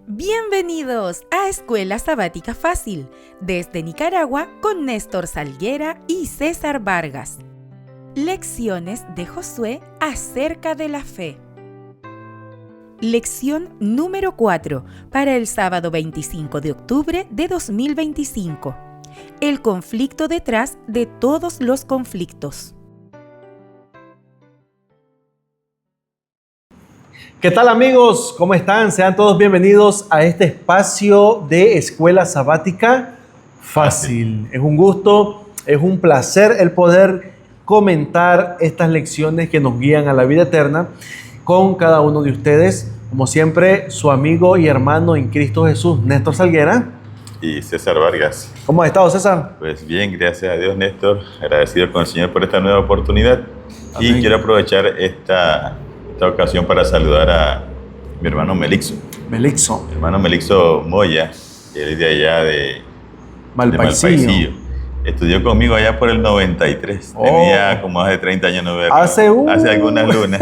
Bienvenidos a Escuela Sabática Fácil, desde Nicaragua con Néstor Salguera y César Vargas. Lecciones de Josué acerca de la fe. Lección número 4 para el sábado 25 de octubre de 2025. El conflicto detrás de todos los conflictos. ¿Qué tal amigos? ¿Cómo están? Sean todos bienvenidos a este espacio de Escuela Sabática Fácil. Es un gusto, es un placer el poder comentar estas lecciones que nos guían a la vida eterna con cada uno de ustedes. Como siempre, su amigo y hermano en Cristo Jesús, Néstor Salguera. Y César Vargas. ¿Cómo has estado, César? Pues bien, gracias a Dios, Néstor. Agradecido con el Señor por esta nueva oportunidad. Amén. Y quiero aprovechar esta ocasión para saludar a mi hermano Melixo. Melixo. Mi hermano Melixo Moya, que él es de allá de Malpaisillo. Estudió conmigo allá por el 93. Tenía como hace 30 años no verlo. Hace algunas lunas.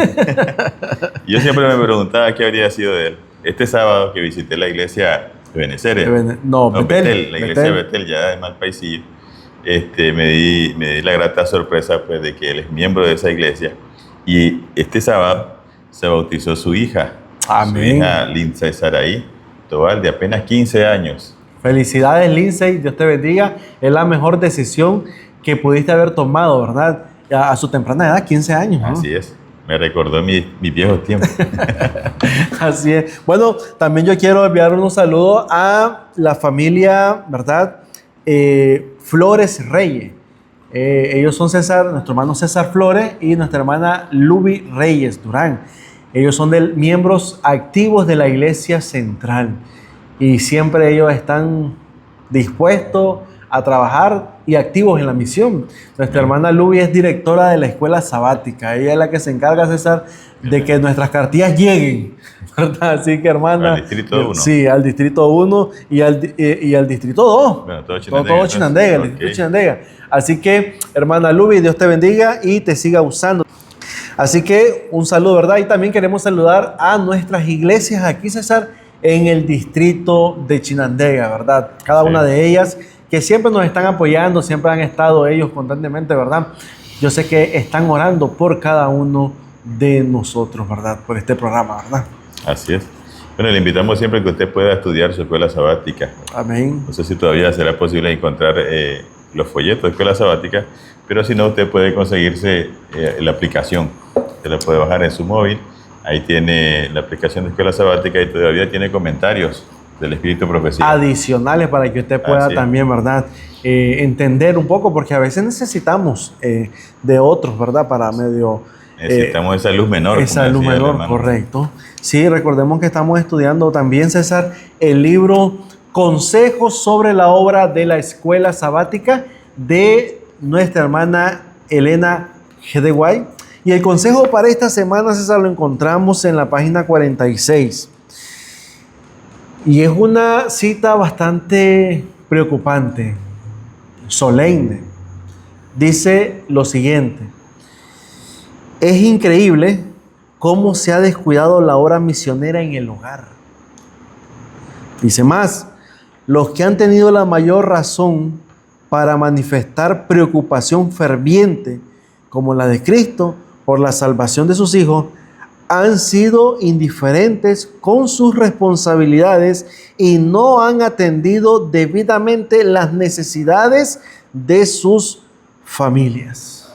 Yo siempre me preguntaba qué habría sido de él. Este sábado que visité la iglesia de Benecer, Betel, la iglesia de Betel, ya de Malpaisillo, me di la grata sorpresa pues, de que él es miembro de esa iglesia. Y este sábado se bautizó su hija. Amén. Su hija Lindsay Saraí Tobal, de apenas 15 años. Felicidades, Lindsay, Dios te bendiga. Es la mejor decisión que pudiste haber tomado, ¿verdad? A su temprana edad, 15 años, ¿no? Así es. Me recordó mis viejos tiempos. Así es. Bueno, también yo quiero enviar unos saludos a la familia, ¿verdad? Flores Reyes. Ellos son nuestro hermano César Flores y nuestra hermana Luby Reyes Durán. Ellos son miembros activos de la Iglesia Central y siempre ellos están dispuestos a trabajar y activos en la misión. Nuestra hermana Luby es directora de la Escuela Sabática. Ella es la que se encarga, César, de que nuestras cartillas lleguen, ¿verdad? Así que, hermana... Al Distrito 1. Sí, al Distrito 1 y al Distrito 2. Bueno, todo Chinandega, el Distrito Chinandega. Así que, hermana Luby, Dios te bendiga y te siga usando. Así que, un saludo, ¿verdad? Y también queremos saludar a nuestras iglesias aquí, César, en el Distrito de Chinandega, ¿verdad? Cada una de ellas que siempre nos están apoyando, siempre han estado ellos constantemente, ¿verdad? Yo sé que están orando por cada uno de nosotros, ¿verdad? Por este programa, ¿verdad? Así es. Bueno, le invitamos siempre que usted pueda estudiar su escuela sabática. Amén. No sé si todavía será posible encontrar los folletos de escuela sabática, pero si no, usted puede conseguirse la aplicación. Usted la puede bajar en su móvil. Ahí tiene la aplicación de escuela sabática y todavía tiene comentarios del Espíritu Profecía. Adicionales para que usted pueda también, ¿verdad? Entender un poco, porque a veces necesitamos de otros, ¿verdad? Para medio... Necesitamos esa luz menor. Esa luz menor, correcto. Sí, recordemos que estamos estudiando también, César, el libro Consejos sobre la obra de la Escuela Sabática de nuestra hermana Elena G. de Guay. Y el consejo para esta semana, César, lo encontramos en la página 46. Y es una cita bastante preocupante, solemne. Dice lo siguiente: es increíble cómo se ha descuidado la obra misionera en el hogar. Dice más, los que han tenido la mayor razón para manifestar preocupación ferviente, como la de Cristo, por la salvación de sus hijos, han sido indiferentes con sus responsabilidades y no han atendido debidamente las necesidades de sus familias.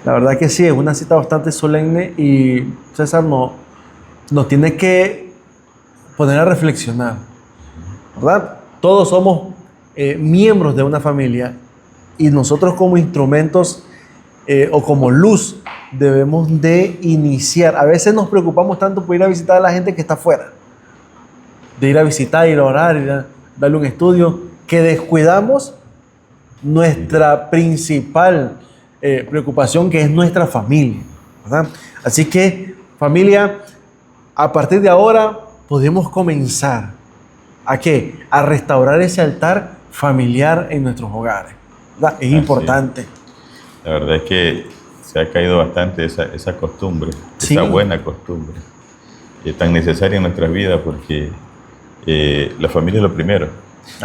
La verdad que sí, es una cita bastante solemne y César nos tiene que poner a reflexionar, ¿verdad? Todos somos miembros de una familia y nosotros como instrumentos o como luz debemos de iniciar. A veces nos preocupamos tanto por ir a visitar a la gente que está afuera, de ir a visitar, ir a orar, ir a darle un estudio, que descuidamos nuestra principal preocupación, que es nuestra familia, ¿verdad? Así que, familia, a partir de ahora podemos comenzar ¿a qué? A restaurar ese altar familiar en nuestros hogares, ¿verdad? Es importante. La verdad es que se ha caído bastante esa costumbre, sí, esa buena costumbre. tan necesaria en nuestras vidas, porque la familia es lo primero.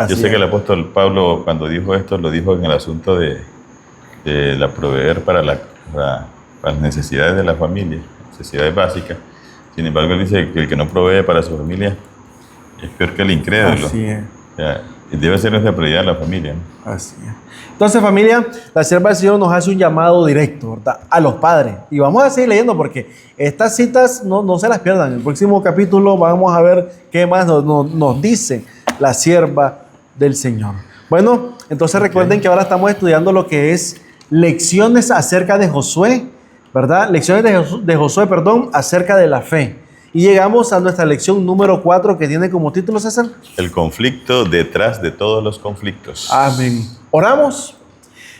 Yo sé que el apóstol Pablo, cuando dijo esto, lo dijo en el asunto de la proveer para las necesidades de la familia, necesidades básicas. Sin embargo, él dice que el que no provee para su familia es peor que el incrédulo. Así es. O sea, debe ser nuestra prioridad la familia, ¿no? Así es. Entonces, familia, la sierva del Señor nos hace un llamado directo, ¿verdad?, a los padres. Y vamos a seguir leyendo porque estas citas no se las pierdan. En el próximo capítulo vamos a ver qué más nos dice la sierva del Señor. Bueno, entonces recuerden que ahora estamos estudiando lo que es lecciones acerca de Josué, ¿verdad? Lecciones de Josué, acerca de la fe. Y llegamos a nuestra lección número 4, que tiene como título, César: el conflicto detrás de todos los conflictos. Amén. Oramos.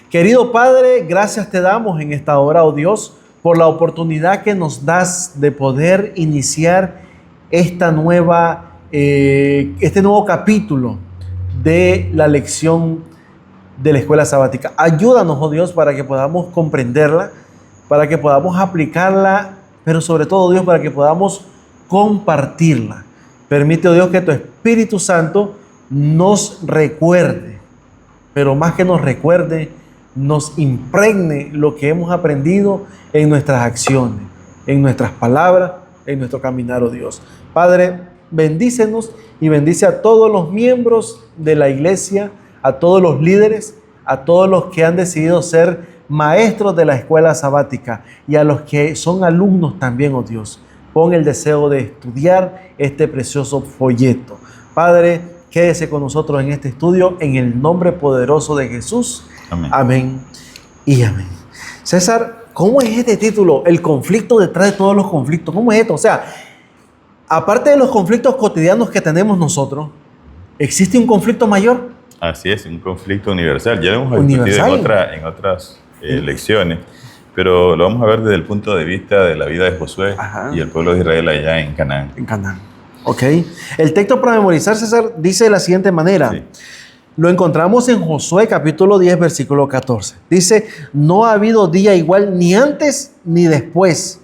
Querido Padre, gracias te damos en esta hora, oh Dios, por la oportunidad que nos das de poder iniciar este nuevo capítulo de la lección de la escuela sabática. Ayúdanos, oh Dios, para que podamos comprenderla, para que podamos aplicarla, pero sobre todo, Dios, para que podamos compartirla. Permite, oh Dios, que tu Espíritu Santo nos recuerde, pero más que nos recuerde, nos impregne lo que hemos aprendido en nuestras acciones, en nuestras palabras, en nuestro caminar, oh Dios. Padre, bendícenos y bendice a todos los miembros de la iglesia, a todos los líderes, a todos los que han decidido ser maestros de la escuela sabática y a los que son alumnos también, oh Dios. Pon el deseo de estudiar este precioso folleto. Padre, quédese con nosotros en este estudio, en el nombre poderoso de Jesús. Amén. Amén y amén. César, ¿cómo es este título? El conflicto detrás de todos los conflictos. ¿Cómo es esto? O sea, aparte de los conflictos cotidianos que tenemos nosotros, ¿existe un conflicto mayor? Así es, un conflicto universal. Ya lo hemos discutido en otras lecciones, pero lo vamos a ver desde el punto de vista de la vida de Josué y el pueblo de Israel allá en Canaán. En Canaán. Ok. El texto para memorizar, César, dice de la siguiente manera. Sí. Lo encontramos en Josué capítulo 10, versículo 14. Dice: no ha habido día igual ni antes ni después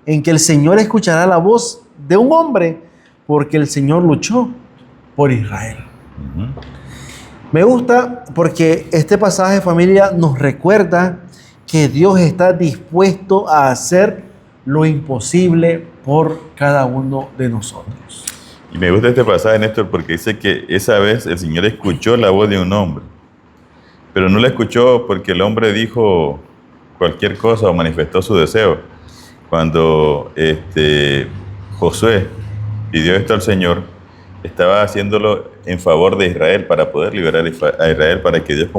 en que el Señor escuchará la voz de un hombre, porque el Señor luchó por Israel. Me gusta porque este pasaje, familia, nos recuerda que Dios está dispuesto a hacer lo imposible por cada uno de nosotros. Y me gusta este pasaje, Néstor, porque dice que esa vez el Señor escuchó la voz de un hombre, pero no la escuchó porque el hombre dijo cualquier cosa o manifestó su deseo. Cuando Josué pidió esto al Señor, estaba haciéndolo en favor de Israel, para poder liberar a Israel, para que Dios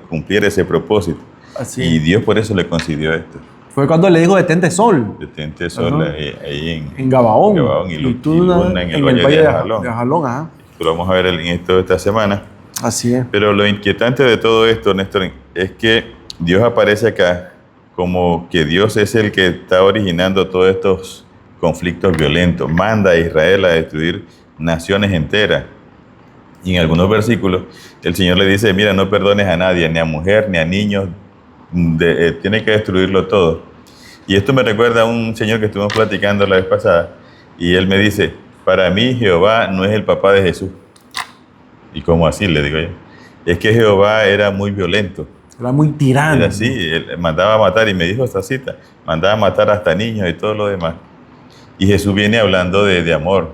cumpliera ese propósito. Así. Y Dios por eso le concedió esto. Fue cuando le dijo: detente sol. Detente sol, ahí en Gabaón. Y Luna en el valle de Ajalón. Lo vamos a ver en esta semana. Así es. Pero lo inquietante de todo esto, Néstor, es que Dios aparece acá como que Dios es el que está originando todos estos conflictos violentos. Manda a Israel a destruir naciones enteras. Y en algunos versículos el Señor le dice: mira, no perdones a nadie, ni a mujer, ni a niños, tiene que destruirlo todo. Y esto me recuerda a un señor que estuvimos platicando la vez pasada, y él me dice: para mí Jehová no es el papá de Jesús. ¿Y cómo así? Le digo yo. Es que Jehová era muy violento. Era muy tirano. Era así, él mandaba a matar, y me dijo esta cita, mandaba a matar hasta niños y todo lo demás. Y Jesús viene hablando de amor,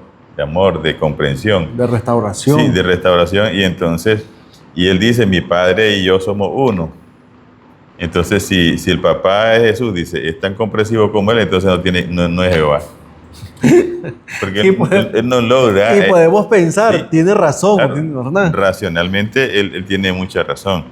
de comprensión. De restauración. Sí, de restauración. Y entonces, y él dice: mi padre y yo somos uno. Entonces, si el papá es Jesús, dice, es tan comprensivo como él, entonces no es Jehová. Porque él no logra. Y podemos pensar, tiene razón. Claro, racionalmente, él tiene mucha razón.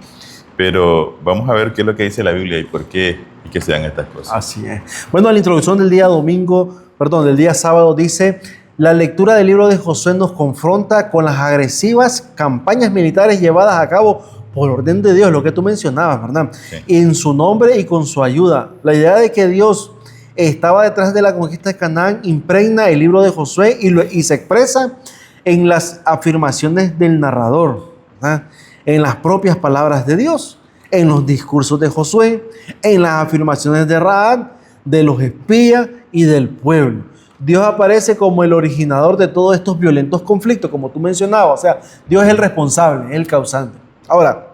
Pero vamos a ver qué es lo que dice la Biblia y por qué y que se dan estas cosas. Así es. Bueno, la introducción del día sábado dice: la lectura del libro de Josué nos confronta con las agresivas campañas militares llevadas a cabo por orden de Dios, lo que tú mencionabas, ¿verdad? Sí. En su nombre y con su ayuda. La idea de que Dios estaba detrás de la conquista de Canaán impregna el libro de Josué y se expresa en las afirmaciones del narrador, ¿verdad? En las propias palabras de Dios, en los discursos de Josué, en las afirmaciones de Rahab, de los espías y del pueblo. Dios aparece como el originador de todos estos violentos conflictos, como tú mencionabas. O sea, Dios es el responsable, es el causante. Ahora,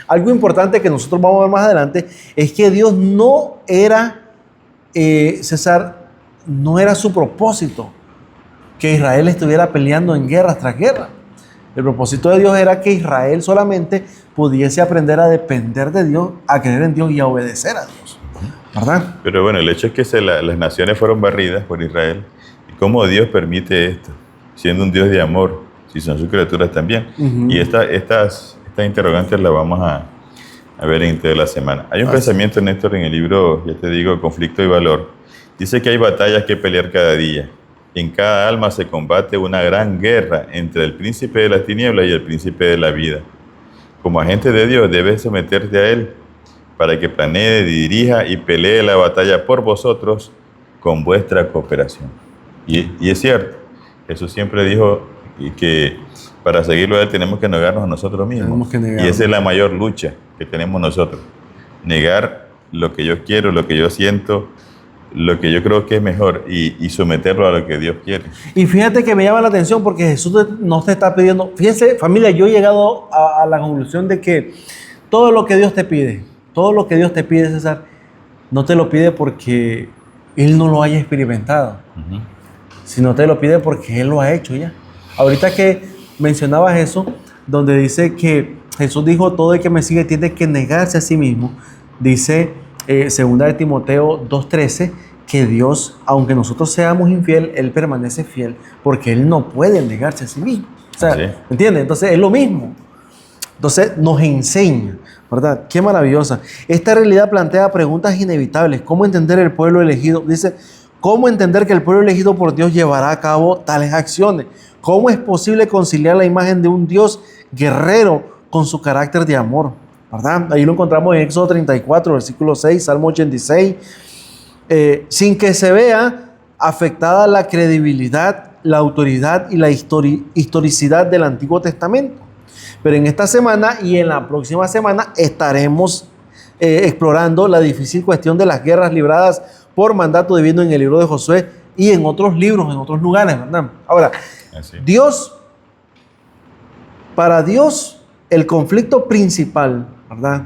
algo importante que nosotros vamos a ver más adelante es que Dios no era, César, no era su propósito que Israel estuviera peleando en guerras tras guerra. El propósito de Dios era que Israel solamente pudiese aprender a depender de Dios, a creer en Dios y a obedecer a Dios, ¿verdad? Pero bueno, el hecho es que las naciones fueron barridas por Israel. ¿Y cómo Dios permite esto? Siendo un Dios de amor, si son sus criaturas también. Y estas interrogantes las vamos a ver en toda la semana. Hay un pensamiento, Néstor, en el libro, ya te digo, Conflicto y Valor. Dice que hay batallas que pelear cada día. En cada alma se combate una gran guerra entre el príncipe de las tinieblas y el príncipe de la vida. Como agente de Dios debes someterte a él para que planee, dirija y pelee la batalla por vosotros con vuestra cooperación. Y es cierto, Jesús siempre dijo que para seguirlo a él tenemos que negarnos a nosotros mismos. Y esa es la mayor lucha que tenemos nosotros. Negar lo que yo quiero, lo que yo siento, lo que yo creo que es mejor y someterlo a lo que Dios quiere. Y fíjate que me llama la atención porque Jesús nos te está pidiendo, fíjense familia, yo he llegado a la conclusión de que todo lo que Dios te pide, César, no te lo pide porque Él no lo haya experimentado, sino te lo pide porque Él lo ha hecho ya. Ahorita que mencionabas eso, donde dice que Jesús dijo, todo el que me sigue tiene que negarse a sí mismo, dice segunda de Timoteo 2:13, que Dios, aunque nosotros seamos infieles, Él permanece fiel, porque Él no puede negarse a sí mismo. O sea, ¿entiendes? Entonces es lo mismo. Entonces nos enseña, ¿verdad? Qué maravillosa. Esta realidad plantea preguntas inevitables. ¿Cómo entender el pueblo elegido? Dice, ¿cómo entender que el pueblo elegido por Dios llevará a cabo tales acciones? ¿Cómo es posible conciliar la imagen de un Dios guerrero con su carácter de amor? ¿Verdad? Ahí lo encontramos en Éxodo 34, versículo 6, Salmo 86. Sin que se vea afectada la credibilidad, la autoridad y la historicidad del Antiguo Testamento. Pero en esta semana y en la próxima semana estaremos explorando la difícil cuestión de las guerras libradas por mandato divino en el libro de Josué y en otros libros, en otros lugares, ¿verdad? Ahora, para Dios, el conflicto principal, ¿verdad?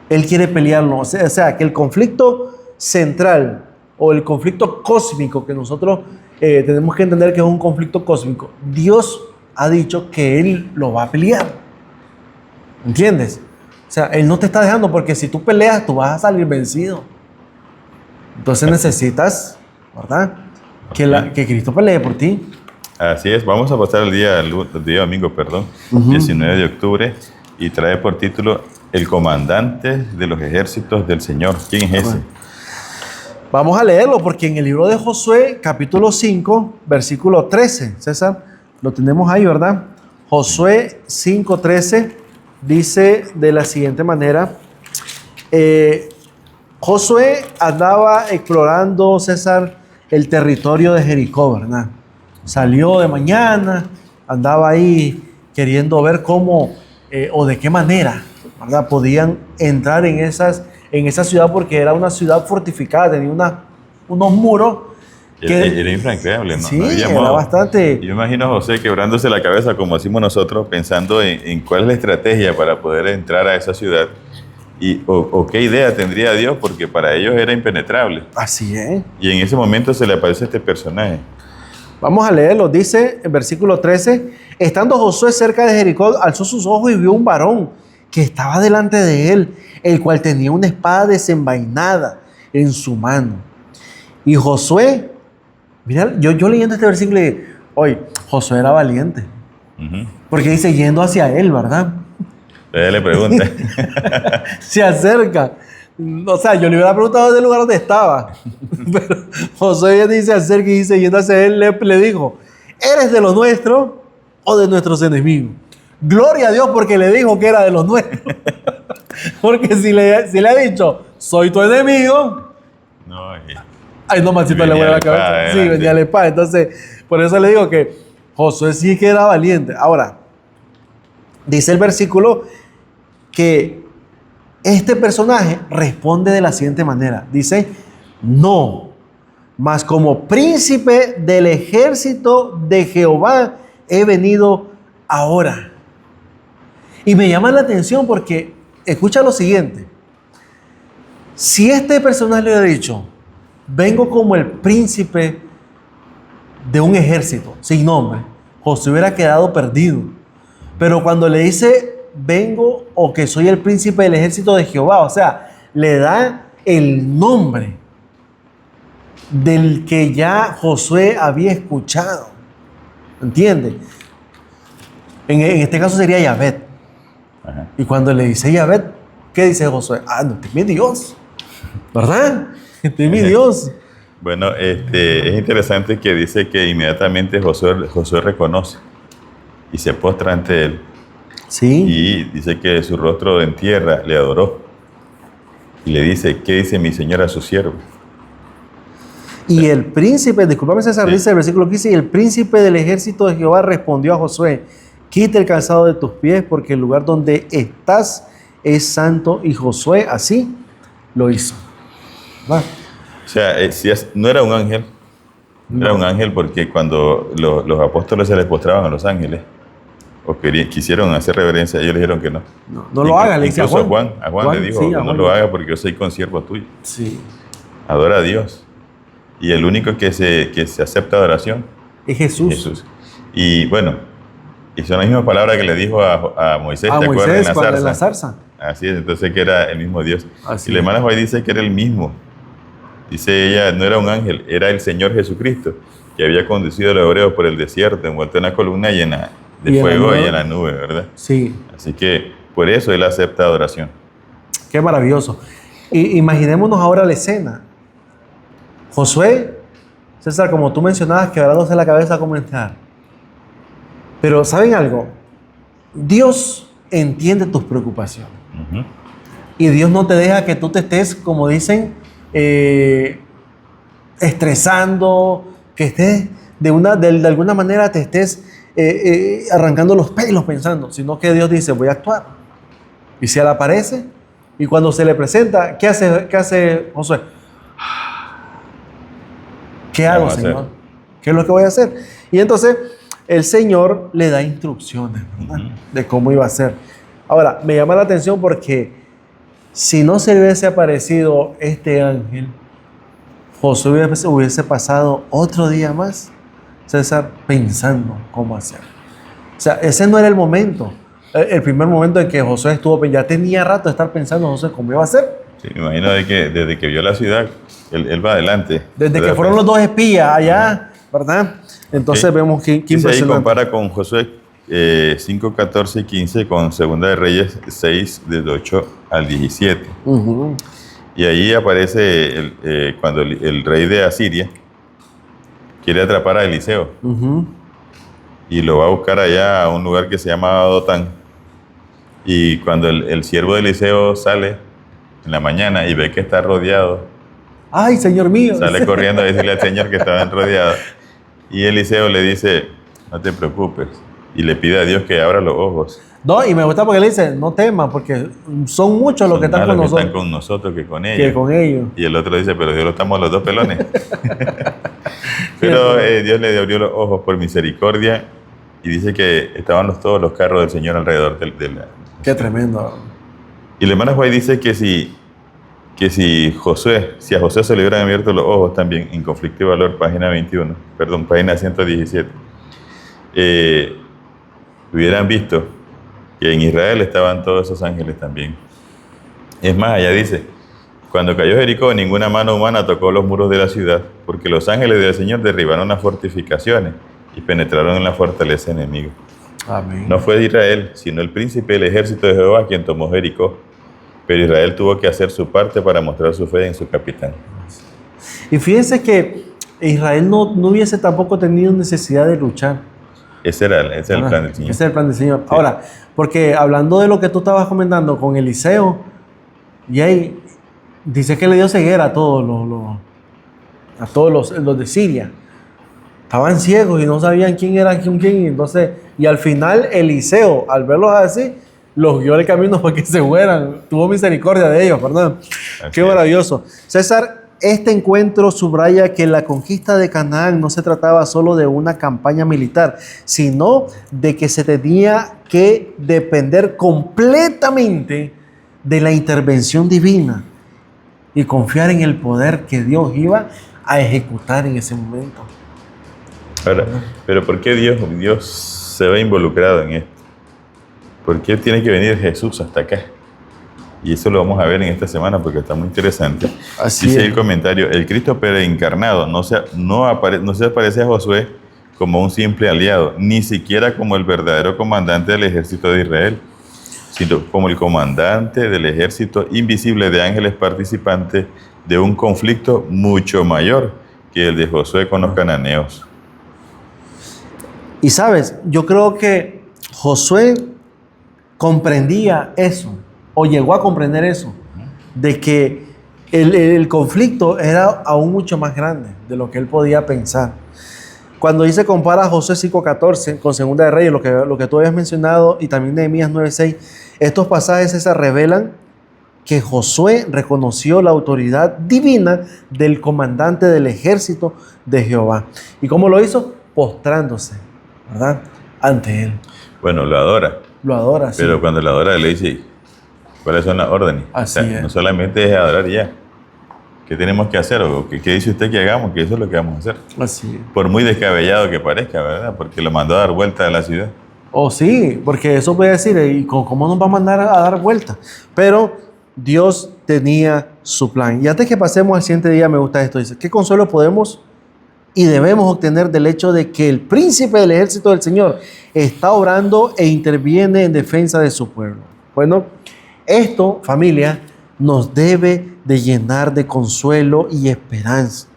Él quiere pelearlo. O sea, que el conflicto central o el conflicto cósmico que nosotros tenemos que entender que es un conflicto cósmico, Dios ha dicho que Él lo va a pelear. ¿Entiendes? O sea, Él no te está dejando porque si tú peleas, tú vas a salir vencido. Entonces necesitas, ¿verdad? Que Cristo pelee por ti. Así es. Vamos a pasar el día domingo, 19 de octubre, y trae por título El comandante de los ejércitos del Señor. ¿Quién es ese? Vamos a leerlo porque en el libro de Josué, capítulo 5, versículo 13, César, lo tenemos ahí, ¿verdad? Josué 5:13 dice de la siguiente manera. Josué andaba explorando, César, el territorio de Jericó, ¿verdad? Salió de mañana, andaba ahí queriendo ver cómo o de qué manera, ¿verdad?, podían entrar en esa ciudad, porque era una ciudad fortificada, tenía unos muros. Era infranqueable, ¿no? Sí, no era bastante. Yo imagino a José quebrándose la cabeza, como decimos nosotros, pensando en cuál es la estrategia para poder entrar a esa ciudad o qué idea tendría Dios, porque para ellos era impenetrable. Así es. Y en ese momento se le aparece este personaje. Vamos a leerlo. Dice en versículo 13: estando Josué cerca de Jericó, alzó sus ojos y vio un varón que estaba delante de él, el cual tenía una espada desenvainada en su mano. Y Josué, mira, yo leyendo este versículo, oye, Josué era valiente. Porque dice, yendo hacia él, ¿verdad? Ella le pregunta. Se acerca. O sea, yo le hubiera preguntado del lugar donde estaba. Pero Josué dice, acerca, y dice, yendo hacia él, le dijo, ¿eres de los nuestros o de nuestros enemigos? Gloria a Dios, porque le dijo que era de los nuestros. Porque si le ha dicho, soy tu enemigo, no, ay, no, mancito, le vuelve la cabeza. Sí, venía la espada. Entonces, por eso le digo que Josué sí que era valiente. Ahora, dice el versículo que este personaje responde de la siguiente manera. Dice, no, mas como príncipe del ejército de Jehová he venido ahora. Y me llama la atención porque, escucha lo siguiente, si este personaje le hubiera dicho, vengo como el príncipe de un ejército sin nombre, Josué hubiera quedado perdido. Pero cuando le dice, vengo o que soy el príncipe del ejército de Jehová, o sea, le da el nombre del que ya Josué había escuchado. ¿Entiende? En este caso sería Yahvé. Ajá. Y cuando le dice Yahvé, ¿qué dice Josué? Ah, no, este es mi Dios. ¿Verdad? Este es mi Dios. Bueno, es interesante que dice que inmediatamente Josué reconoce y se postra ante él. Sí. Y dice que su rostro en tierra le adoró. Y le dice, ¿qué dice mi señor a su siervo? Y el príncipe, discúlpame César, dice el versículo 15, y el príncipe del ejército de Jehová respondió a Josué, quita el calzado de tus pies porque el lugar donde estás es santo. Y Josué así lo hizo. ¿Va? O sea, no era un ángel, no era un ángel porque cuando los apóstoles se les postraban a los ángeles, o quisieron hacer reverencia, ellos le dijeron que no. No lo hagas, le dice a Juan. A Juan le dijo, sí, no lo hagas porque yo soy consiervo tuyo. Sí. Adora a Dios. Y el único que se acepta adoración es Jesús. Y bueno, y son las mismas palabras que le dijo a Moisés, ¿te acuerdas? En la zarza. Así es, entonces que era el mismo Dios. Así y la hermana Juan dice que era el mismo. Dice ella, no era un ángel, era el Señor Jesucristo, que había conducido a los hebreos por el desierto, envuelto en una columna llena de fuego y en la nube, ¿verdad? Sí. Así que por eso él acepta adoración. Qué maravilloso. Y imaginémonos ahora la escena. Josué, César, como tú mencionabas, quebrándose la cabeza a comentar. Pero ¿saben algo? Dios entiende tus preocupaciones. Uh-huh. Y Dios no te deja que tú te estés, como dicen, estresando, que estés de alguna manera te estés arrancando los pelos pensando, sino que Dios dice, voy a actuar. Y se le aparece, y cuando se le presenta, ¿qué hace Josué? ¿Qué hago, Señor? ¿Qué es lo que voy a hacer? Y entonces el Señor le da instrucciones, ¿verdad? Uh-huh. De cómo iba a hacer. Ahora, me llama la atención porque si no se le hubiese aparecido este ángel, Josué hubiese pasado otro día más, César, pensando cómo hacer. O sea, ese no era el momento. El primer momento en que Josué estuvo, ya tenía rato de estar pensando, Josué, ¿cómo iba a hacer? Sí, me imagino desde que vio la ciudad, él va adelante. Desde que fueron los dos espías allá, ¿verdad? Entonces vemos que impresionante. Ahí compara con Josué 5, 14 y 15 con Segunda de Reyes 6, del 8 al 17. Uh-huh. Y ahí aparece cuando el rey de Asiria quiere atrapar a Eliseo. Uh-huh. Y lo va a buscar allá a un lugar que se llama Dotán. Y cuando el siervo de Eliseo sale en la mañana y ve que está rodeado. ¡Ay, Señor mío! Sale corriendo a decirle al Señor que estaban rodeados. Y Eliseo le dice, no te preocupes. Y le pide a Dios que abra los ojos. No, y me gusta porque le dice, no temas, porque son muchos los que están con nosotros. Están con nosotros que con ellos. Y el otro dice, pero Dios lo estamos los dos pelones. Pero Dios le abrió los ojos por misericordia y dice que estaban todos los carros del Señor alrededor de la... Qué tremendo. Y la hermana Juárez dice que si a Josué se le hubieran abierto los ojos también, en Conflicto y Valor, página 117, hubieran visto que en Israel estaban todos esos ángeles también. Es más, allá dice, cuando cayó Jericó, ninguna mano humana tocó los muros de la ciudad, porque los ángeles del Señor derribaron las fortificaciones y penetraron en la fortaleza enemiga. Amén. No fue Israel, sino el príncipe del ejército de Jehová quien tomó Jericó, pero Israel tuvo que hacer su parte para mostrar su fe en su capitán. Y fíjense que Israel no hubiese tampoco tenido necesidad de luchar. Ese era el plan del Señor. Ese es el plan del Señor. Sí. Ahora, porque hablando de lo que tú estabas comentando con Eliseo, y ahí dice que le dio ceguera a todos los de Siria. Estaban ciegos y no sabían quién era quién. Entonces, y al final Eliseo, al verlos así, los guió el camino para que se fueran. Tuvo misericordia de ellos, perdón. Qué maravilloso. César, este encuentro subraya que la conquista de Canaán no se trataba solo de una campaña militar, sino de que se tenía que depender completamente de la intervención divina y confiar en el poder que Dios iba a ejecutar en ese momento. Ahora, pero ¿por qué Dios se ve involucrado en esto? ¿Por qué tiene que venir Jesús hasta acá? Y eso lo vamos a ver en esta semana porque está muy interesante. Así dice es. el comentario, el Cristo preencarnado no se aparece a Josué como un simple aliado, ni siquiera como el verdadero comandante del ejército de Israel, sino como el comandante del ejército invisible de ángeles participantes de un conflicto mucho mayor que el de Josué con los cananeos. Y sabes, yo creo que Josué comprendía eso, o llegó a comprender eso, de que el conflicto era aún mucho más grande de lo que él podía pensar. Cuando dice compara a Josué 5:14 con Segunda de Reyes, lo que tú habías mencionado, y también Nehemías 9:6, estos pasajes se revelan que Josué reconoció la autoridad divina del comandante del ejército de Jehová. ¿Y cómo lo hizo? Postrándose, ¿verdad? Ante él. Bueno, lo adora. Lo adora, sí. Pero cuando lo adora le dice, ¿cuáles son las órdenes? Así es. No solamente es adorar ya. ¿Qué tenemos que hacer? ¿O qué dice usted que hagamos? Que eso es lo que vamos a hacer. Así es. Por muy descabellado que parezca, ¿verdad? Porque lo mandó a dar vuelta a la ciudad. Oh, sí, porque eso puede decir, ¿y cómo nos va a mandar a dar vuelta? Pero Dios tenía su plan. Y antes que pasemos al siguiente día, me gusta esto. Dice, ¿qué consuelo podemos y debemos obtener del hecho de que el príncipe del ejército del Señor está obrando e interviene en defensa de su pueblo? Bueno, esto, familia, nos debe de llenar de consuelo y esperanza.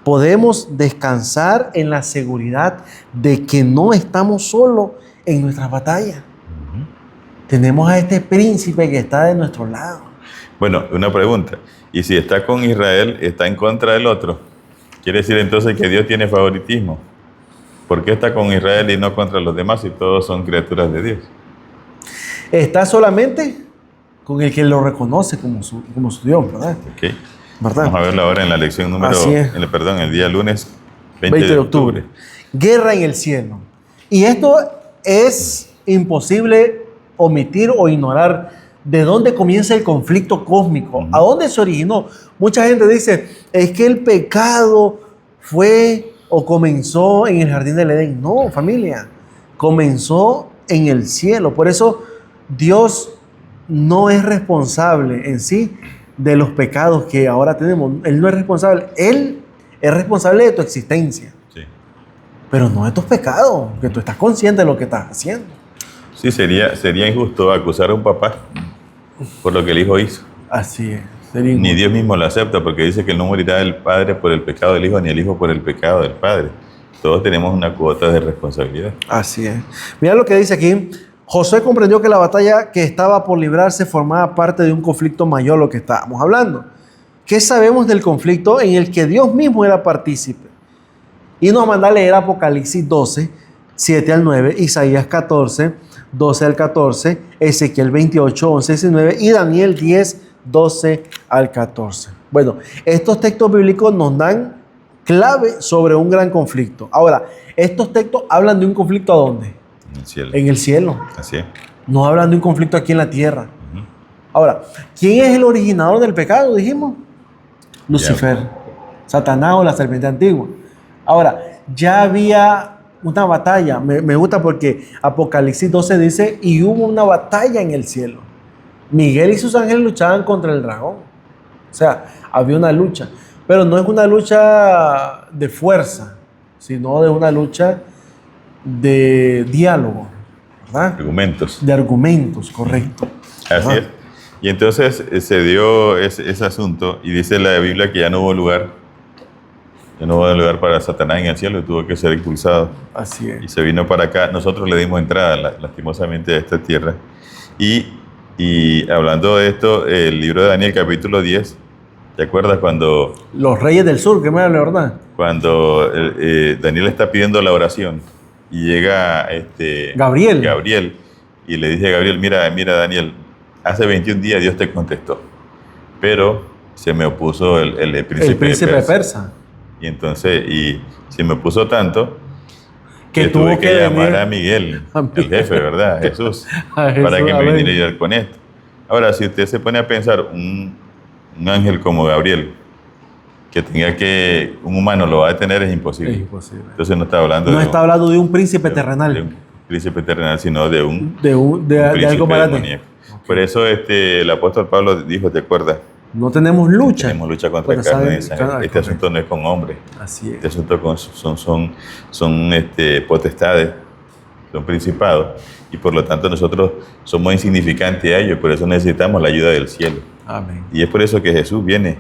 Podemos descansar en la seguridad de que no estamos solos en nuestras batallas. Tenemos a este príncipe que está de nuestro lado. Bueno, una pregunta. ¿Y si está con Israel, está en contra del otro? ¿Quiere decir entonces que Dios tiene favoritismo? ¿Por qué está con Israel y no contra los demás si todos son criaturas de Dios? Está solamente con el que lo reconoce como su Dios, ¿verdad? Ok. ¿Verdad? Vamos a verlo ahora en la lección número... el día lunes 20 de octubre. Guerra en el cielo. Y esto es imposible omitir o ignorar de dónde comienza el conflicto cósmico, a dónde se originó. Mucha gente dice, es que el pecado fue o comenzó en el jardín del Edén. No, familia, comenzó en el cielo. Por eso Dios no es responsable en sí de los pecados que ahora tenemos. Él no es responsable. Él es responsable de tu existencia. Sí. Pero no de tus pecados, que tú estás consciente de lo que estás haciendo. Sí, sería injusto acusar a un papá por lo que el hijo hizo. Así es. Ni Dios mismo lo acepta porque dice que no morirá el padre por el pecado del hijo ni el hijo por el pecado del padre. Todos tenemos una cuota de responsabilidad. Así es. Mira lo que dice aquí. Josué comprendió que la batalla que estaba por librarse formaba parte de un conflicto mayor, lo que estábamos hablando. ¿Qué sabemos del conflicto en el que Dios mismo era partícipe? Y nos manda a leer Apocalipsis 12, 7 al 9, Isaías 14, 12 al 14, Ezequiel 28, 11, 19 y Daniel 10, 12 al 14. Bueno, estos textos bíblicos nos dan clave sobre un gran conflicto. Ahora, estos textos hablan de un conflicto ¿a dónde? En el cielo. En el cielo. Así es. No hablan de un conflicto aquí en la tierra. Ahora, ¿quién es el originador del pecado? Dijimos. Lucifer, Satanás o la serpiente antigua. Ahora, ya había una batalla. Me gusta porque Apocalipsis 12 dice, y hubo una batalla en el cielo. Miguel y sus ángeles luchaban contra el dragón. O sea, había una lucha. Pero no es una lucha de fuerza, sino de una lucha de diálogo, ¿verdad? Argumentos. De argumentos, correcto. Así es. Y entonces se dio ese asunto y dice la Biblia que ya no hubo lugar. Ya no hubo lugar para Satanás en el cielo y tuvo que ser expulsado. Así es. Y se vino para acá. Nosotros le dimos entrada, lastimosamente, a esta tierra. Y hablando de esto, el libro de Daniel, capítulo 10, ¿te acuerdas cuando... Los reyes del sur, que me habla, ¿verdad? Cuando Daniel está pidiendo la oración y llega Gabriel y le dice a Gabriel, mira Daniel, hace 21 días Dios te contestó, pero se me opuso el príncipe persa. Y entonces, se me opuso tanto que tuve que llamar a Miguel, el jefe, ¿verdad? Jesús, para que me viniera a ayudar con esto. Ahora, si usted se pone a pensar, un ángel como Gabriel, que tenga que un humano lo va a detener, es imposible. Es imposible. Entonces no está hablando de un príncipe terrenal. De un príncipe terrenal, sino de algo más grande. Por eso el apóstol Pablo dijo, ¿te acuerdas? No tenemos lucha. Tenemos lucha contra carne y sangre. Este asunto no es con hombres. Así es. Este asunto son potestades, son principados. Y por lo tanto nosotros somos insignificantes a ellos. Por eso necesitamos la ayuda del cielo. Amén. Y es por eso que Jesús viene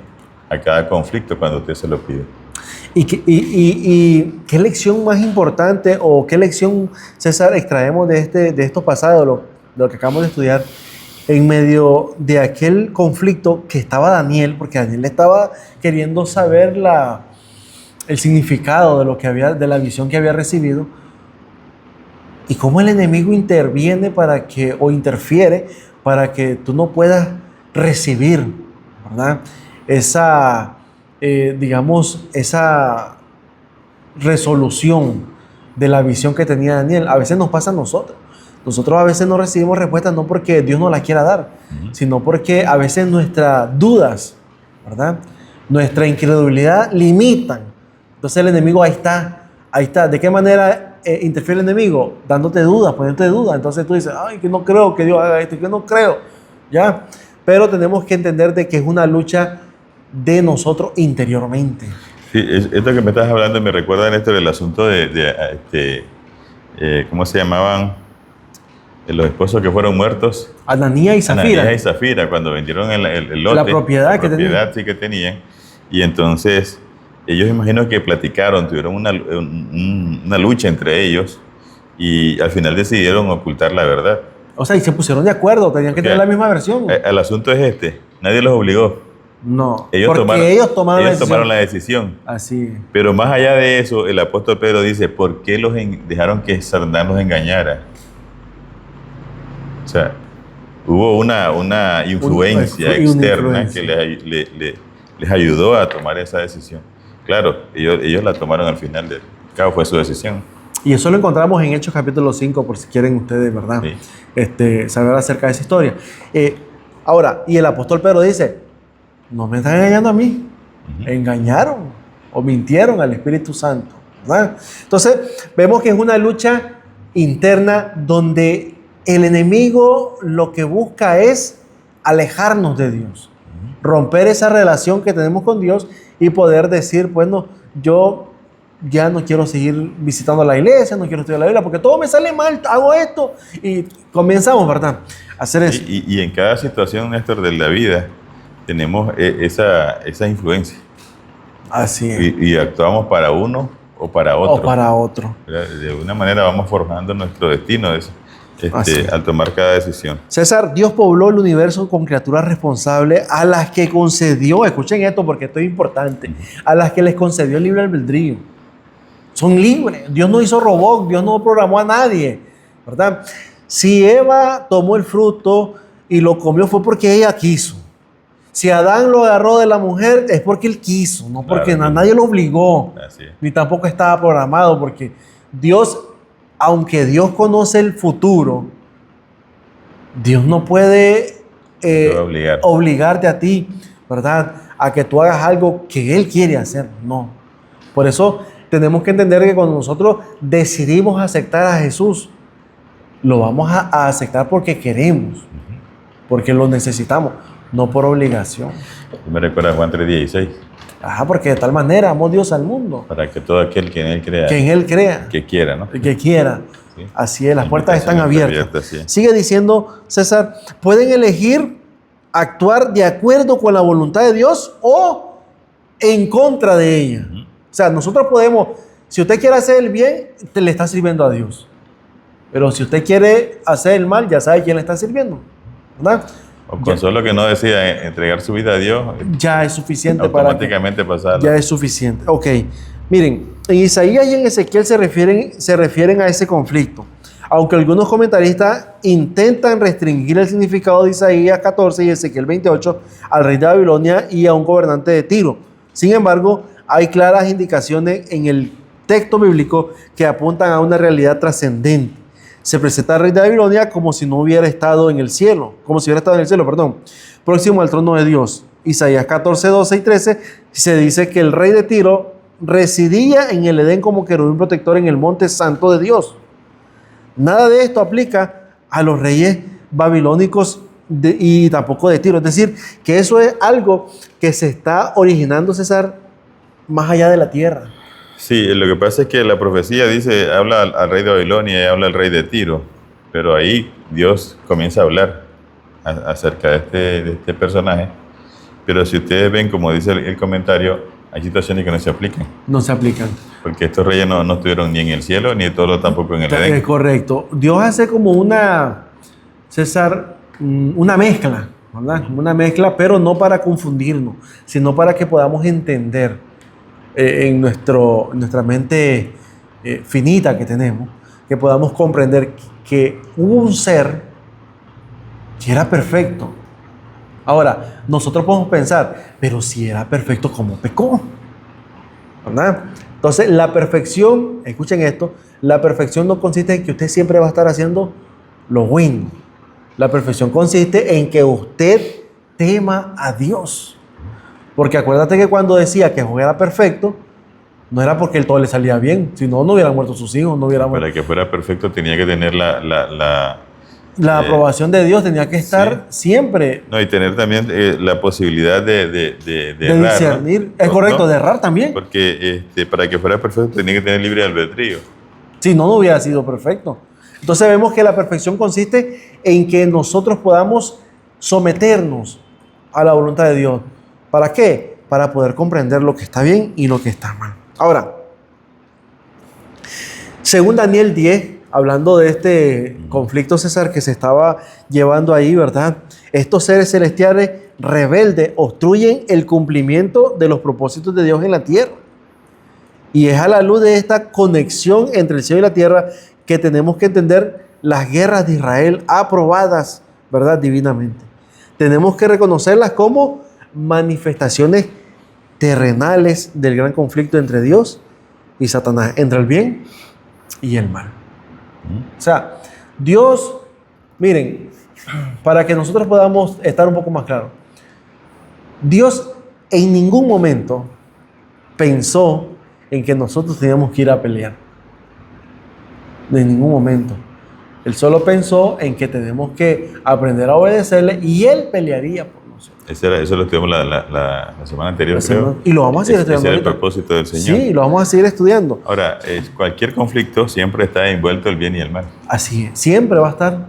a cada conflicto cuando usted se lo pide. ¿Y qué lección más importante o qué lección, César, extraemos de estos pasados, lo que acabamos de estudiar, en medio de aquel conflicto que estaba Daniel, porque Daniel estaba queriendo saber el significado de la visión que había recibido, y cómo el enemigo interfiere para que tú no puedas recibir, ¿verdad? Esa resolución de la visión que tenía Daniel. A veces nos pasa a nosotros. Nosotros a veces no recibimos respuestas no porque Dios nos las quiera dar, sino porque a veces nuestras dudas, ¿verdad? Nuestra incredulidad limitan. Entonces el enemigo ahí está. ¿De qué manera interfiere el enemigo? Dándote dudas, poniéndote dudas. Entonces tú dices, ay, que no creo que Dios haga esto, que no creo. ¿Ya? Pero tenemos que entender de que es una lucha de nosotros interiormente. Sí, esto que me estás hablando me recuerda, Néstor, el asunto ¿cómo se llamaban los esposos que fueron muertos? Ananías y Zafira. Ananías y Zafira, cuando vendieron el lote. La propiedad que tenían. Y entonces ellos, imagino que platicaron, tuvieron una lucha entre ellos y al final decidieron ocultar la verdad. O sea, y se pusieron de acuerdo, tenían que tener la misma versión. El asunto es nadie los obligó. No, ellos tomaron la decisión. Así. Pero más allá de eso, el apóstol Pedro dice, ¿por qué dejaron que Satanás los engañara? O sea, hubo una influencia externa que les ayudó a tomar esa decisión. Claro, ellos la tomaron al final del cabo, fue su decisión. Y eso lo encontramos en Hechos capítulo 5, por si quieren ustedes, ¿verdad? Sí. Saber acerca de esa historia. Ahora, y el apóstol Pedro dice, no me están engañando a mí, engañaron o mintieron al Espíritu Santo, ¿verdad? Entonces, vemos que es una lucha interna donde el enemigo lo que busca es alejarnos de Dios, romper esa relación que tenemos con Dios y poder decir, bueno, yo ya no quiero seguir visitando la iglesia, no quiero estudiar la Biblia porque todo me sale mal, hago esto y comenzamos, ¿verdad?, a hacer eso. Y en cada situación, Néstor, de la vida tenemos esa influencia. Así es. Y actuamos para uno o para otro. O para otro. De una manera vamos forjando nuestro destino al tomar cada decisión. César, Dios pobló el universo con criaturas responsables a las que concedió, escuchen esto porque esto es importante, a las que les concedió el libre albedrío. Son libres. Dios no hizo robot, Dios no programó a nadie, ¿verdad? Si Eva tomó el fruto y lo comió fue porque ella quiso. Si Adán lo agarró de la mujer es porque él quiso, no porque nadie lo obligó, ni tampoco estaba programado, porque Dios, aunque Dios conoce el futuro, Dios no puede obligarte a ti, ¿verdad?, a que tú hagas algo que Él quiere hacer, no. Por eso tenemos que entender que cuando nosotros decidimos aceptar a Jesús, lo vamos a aceptar porque queremos, porque lo necesitamos, no por obligación. Me recuerda Juan 3:16. Porque de tal manera amó Dios al mundo. Para que todo aquel que en Él crea. Que en Él crea. Que quiera, ¿no? Que quiera. Sí. Así es, las puertas están abiertas. Sí. Sigue diciendo, César, pueden elegir actuar de acuerdo con la voluntad de Dios o en contra de ella. O sea, nosotros podemos, si usted quiere hacer el bien, le está sirviendo a Dios. Pero si usted quiere hacer el mal, ya sabe quién le está sirviendo, ¿verdad? O con solo que no decida entregar su vida a Dios, ya es suficiente automáticamente pasarlo. Ya es suficiente. Ok. Miren, en Isaías y en Ezequiel se refieren a ese conflicto. Aunque algunos comentaristas intentan restringir el significado de Isaías 14 y Ezequiel 28 al rey de Babilonia y a un gobernante de Tiro. Sin embargo, hay claras indicaciones en el texto bíblico que apuntan a una realidad trascendente. Se presenta al rey de Babilonia como si no hubiera estado en el cielo, próximo al trono de Dios. Isaías 14, 12 y 13 se dice que el rey de Tiro residía en el Edén como querubín protector en el monte santo de Dios. Nada de esto aplica a los reyes babilónicos y tampoco de Tiro. Es decir, que eso es algo que se está originando, César, más allá de la tierra. Sí, lo que pasa es que la profecía dice, habla al rey de Babilonia y habla al rey de Tiro, pero ahí Dios comienza a hablar acerca de este personaje. Pero si ustedes ven, como dice el comentario, hay situaciones que no se aplican. No se aplican. Porque estos reyes no estuvieron ni en el cielo, ni todos tampoco en el Edén. Es correcto. Dios hace como una, César, una mezcla, ¿verdad? Una mezcla, pero no para confundirnos, sino para que podamos entender en nuestra mente finita que tenemos, que podamos comprender que hubo un ser que era perfecto. Ahora, nosotros podemos pensar, pero si era perfecto, ¿cómo pecó? ¿Verdad? Entonces, la perfección, escuchen esto, la perfección no consiste en que usted siempre va a estar haciendo lo bueno. La perfección consiste en que usted tema a Dios. Porque acuérdate que cuando decía que Job era perfecto, no era porque el todo le salía bien, si no, no hubieran muerto sus hijos, no hubieran muerto. Para que fuera perfecto tenía que tener la aprobación de Dios, tenía que estar siempre. No, y tener también la posibilidad de errar, discernir. ¿No? Es correcto, de errar también. Porque para que fuera perfecto tenía que tener libre albedrío. Si no, no hubiera sido perfecto. Entonces vemos que la perfección consiste en que nosotros podamos someternos a la voluntad de Dios. ¿Para qué? Para poder comprender lo que está bien y lo que está mal. Ahora, según Daniel 10, hablando de este conflicto, César, que se estaba llevando ahí, ¿verdad? Estos seres celestiales rebeldes obstruyen el cumplimiento de los propósitos de Dios en la tierra. Y es a la luz de esta conexión entre el cielo y la tierra que tenemos que entender las guerras de Israel aprobadas, ¿verdad? Divinamente. Tenemos que reconocerlas como manifestaciones terrenales del gran conflicto entre Dios y Satanás, entre el bien y el mal. O sea, Dios, miren, para que nosotros podamos estar un poco más claros, Dios en ningún momento pensó en que nosotros teníamos que ir a pelear. En ningún momento. Él solo pensó en que tenemos que aprender a obedecerle y Él pelearía por nosotros. Eso lo estudiamos la semana anterior, creo. Y lo vamos a seguir estudiando. Ese es el propósito del Señor. Sí, lo vamos a seguir estudiando. Ahora, cualquier conflicto siempre está envuelto el bien y el mal. Así es, siempre va a estar.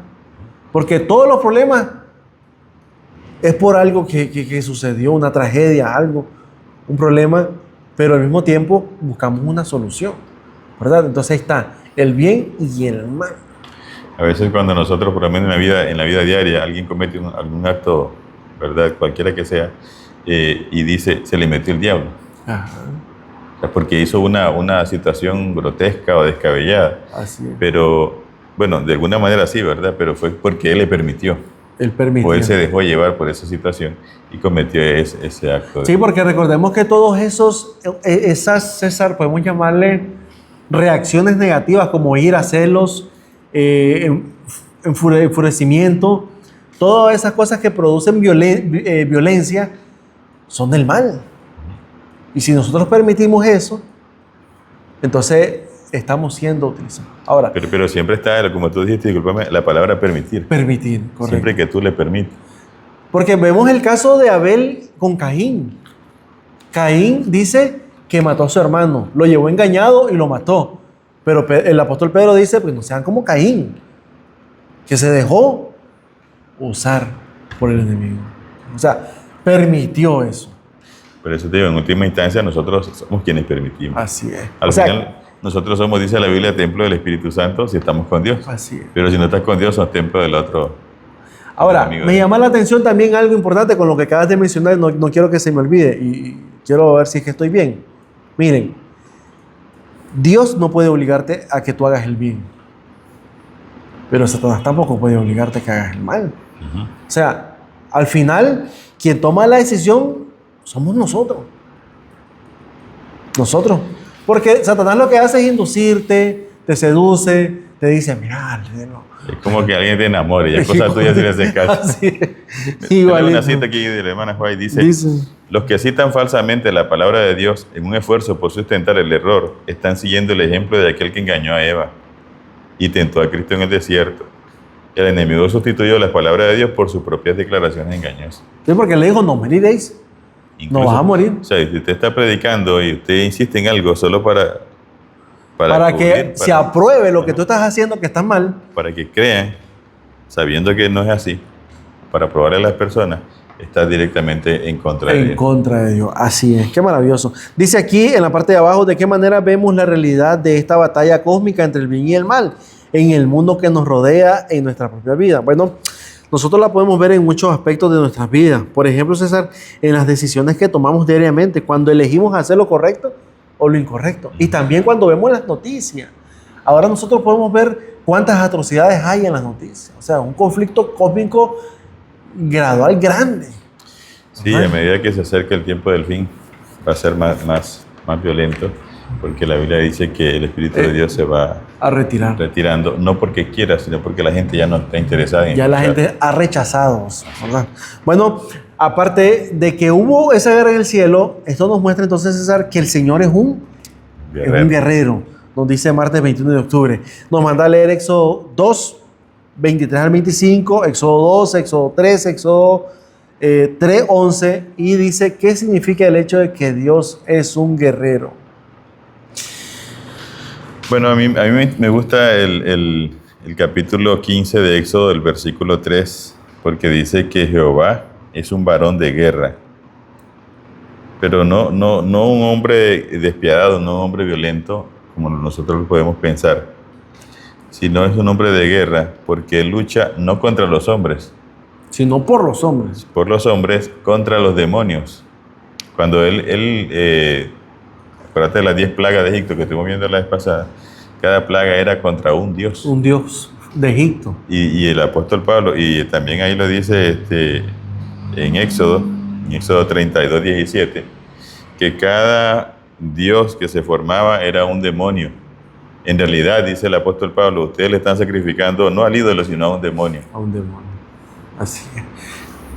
Porque todos los problemas es por algo que sucedió, una tragedia, algo, un problema, pero al mismo tiempo buscamos una solución, ¿verdad? Entonces ahí está el bien y el mal. A veces cuando nosotros, por lo menos en la vida diaria, alguien comete algún acto, ¿verdad? Cualquiera que sea, y dice, se le metió el diablo. Ajá. O sea, porque hizo una situación grotesca o descabellada. Así es. Pero, bueno, de alguna manera sí, ¿verdad? Pero fue porque él le permitió. Él permitió. O él se dejó llevar por esa situación y cometió ese acto. Sí, porque recordemos que todos esas, César, podemos llamarle reacciones negativas como ira, celos, enfurecimiento, todas esas cosas que producen violencia son del mal. Y si nosotros permitimos eso, entonces estamos siendo utilizados. Ahora, pero siempre está, como tú dijiste, discúlpame, la palabra permitir. Permitir, correcto. Siempre que tú le permites. Porque vemos el caso de Abel con Caín. Caín dice que mató a su hermano, lo llevó engañado y lo mató. Pero el apóstol Pedro dice, pues no sean como Caín, que se dejó usar por el enemigo. O sea, permitió eso. Por eso te digo, en última instancia nosotros somos quienes permitimos. Así es. Al final, nosotros somos, dice la Biblia, templo del Espíritu Santo si estamos con Dios. Así es. Pero si no estás con Dios, sos templo del otro. Ahora, me llama la atención también algo importante con lo que acabas de mencionar, no quiero que se me olvide y quiero ver si es que estoy bien. Miren, Dios no puede obligarte a que tú hagas el bien. Pero Satanás tampoco puede obligarte a que hagas el mal. O sea, al final, quien toma la decisión somos nosotros. Nosotros. Porque Satanás lo que hace es inducirte, te seduce, te dice, mira, es como que alguien te enamore y es cosa tuya si le haces caso. Igual. Una cita aquí de la hermana White dice, los que citan falsamente la palabra de Dios en un esfuerzo por sustentar el error, están siguiendo el ejemplo de aquel que engañó a Eva y tentó a Cristo en el desierto. El enemigo sustituyó las palabras de Dios por sus propias declaraciones engañosas. Sí, porque le dijo, no moriréis. Incluso, no vas a morir. O sea, si usted está predicando y usted insiste en algo solo para que se apruebe lo que tú estás haciendo que está mal. Para que crean, sabiendo que no es así, para probarle a las personas, está directamente en contra de Dios. En contra de Dios, así es, qué maravilloso. Dice aquí en la parte de abajo de qué manera vemos la realidad de esta batalla cósmica entre el bien y el mal en el mundo que nos rodea en nuestra propia vida. Bueno, nosotros la podemos ver en muchos aspectos de nuestras vidas. Por ejemplo, César, en las decisiones que tomamos diariamente, cuando elegimos hacer lo correcto o lo incorrecto. Y también cuando vemos las noticias. Ahora nosotros podemos ver cuántas atrocidades hay en las noticias. O sea, un conflicto cósmico gradual grande. Sí, a medida que se acerca el tiempo del fin, va a ser más violento, porque la Biblia dice que el Espíritu de Dios se va a retirando, no porque quiera, sino porque la gente ya no está interesada en ya escuchar. La gente ha rechazado, ¿verdad? Bueno, aparte de que hubo esa guerra en el cielo, esto nos muestra entonces, César, que el Señor es un guerrero. Nos dice martes 21 de octubre. Nos manda a leer Éxodo 2, 23 al 25, Éxodo 2, Éxodo 3, Éxodo 3, 11, y dice qué significa el hecho de que Dios es un guerrero. Bueno, a mí me gusta el capítulo 15 de Éxodo, el versículo 3, porque dice que Jehová es un varón de guerra, pero no un hombre despiadado, no un hombre violento, como nosotros podemos pensar, sino es un hombre de guerra, porque él lucha no contra los hombres, sino por los hombres. Por los hombres contra los demonios. Cuando acuérdate de las 10 plagas de Egipto que estuvimos viendo la vez pasada, cada plaga era contra un dios. Un dios de Egipto. Y el apóstol Pablo, y también ahí lo dice en Éxodo 32, 17, que cada dios que se formaba era un demonio. En realidad, dice el apóstol Pablo, ustedes le están sacrificando no al ídolo, sino a un demonio. A un demonio. Así es.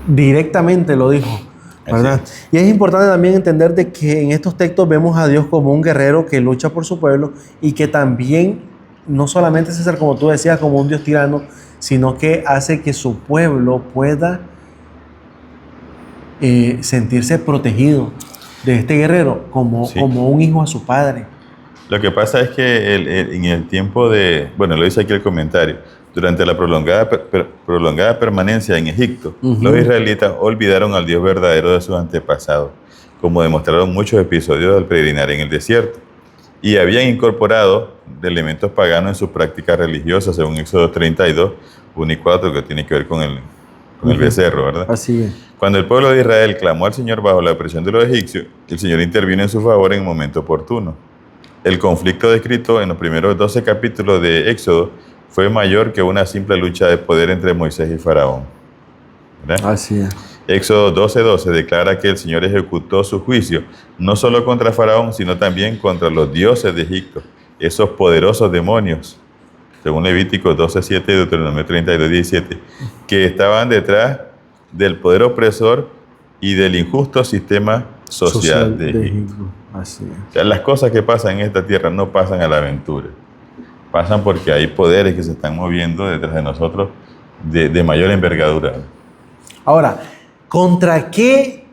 Directamente lo dijo, ¿verdad? Y es importante también entender de que en estos textos vemos a Dios como un guerrero que lucha por su pueblo y que también, no solamente César, como tú decías, como un Dios tirano, sino que hace que su pueblo pueda sentirse protegido de este guerrero como un hijo a su padre. Lo que pasa es que en el tiempo de, bueno, lo dice aquí el comentario, durante la prolongada permanencia en Egipto, los israelitas olvidaron al Dios verdadero de sus antepasados, como demostraron muchos episodios del peregrinar en el desierto, y habían incorporado elementos paganos en sus prácticas religiosas, según Éxodo 32, 1 y 4, que tiene que ver con el becerro, ¿verdad? Así es. Cuando el pueblo de Israel clamó al Señor bajo la presión de los egipcios, el Señor intervino en su favor en el momento oportuno. El conflicto descrito en los primeros 12 capítulos de Éxodo fue mayor que una simple lucha de poder entre Moisés y Faraón, ¿verdad? Así es. Éxodo 12:12 declara que el Señor ejecutó su juicio, no solo contra Faraón, sino también contra los dioses de Egipto, esos poderosos demonios, según Levítico 12:7 y Deuteronomio 32:17, que estaban detrás del poder opresor y del injusto sistema social de Egipto. Así es. O sea, las cosas que pasan en esta tierra no pasan a la aventura. Pasan porque hay poderes que se están moviendo detrás de nosotros de mayor envergadura. Ahora, ¿contra qué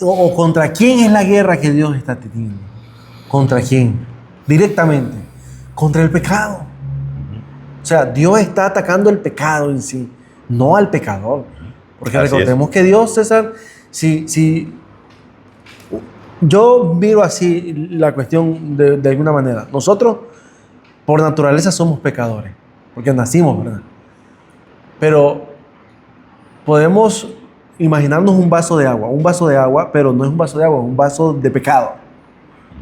o contra quién es la guerra que Dios está teniendo? ¿Contra quién? Directamente. Contra el pecado. O sea, Dios está atacando el pecado en sí, no al pecador. Porque recordemos que Dios, César, si yo miro así la cuestión de alguna manera. Nosotros, por naturaleza, somos pecadores, porque nacimos, ¿verdad? Pero podemos imaginarnos un vaso de agua, pero no es un vaso de agua, es un vaso de pecado,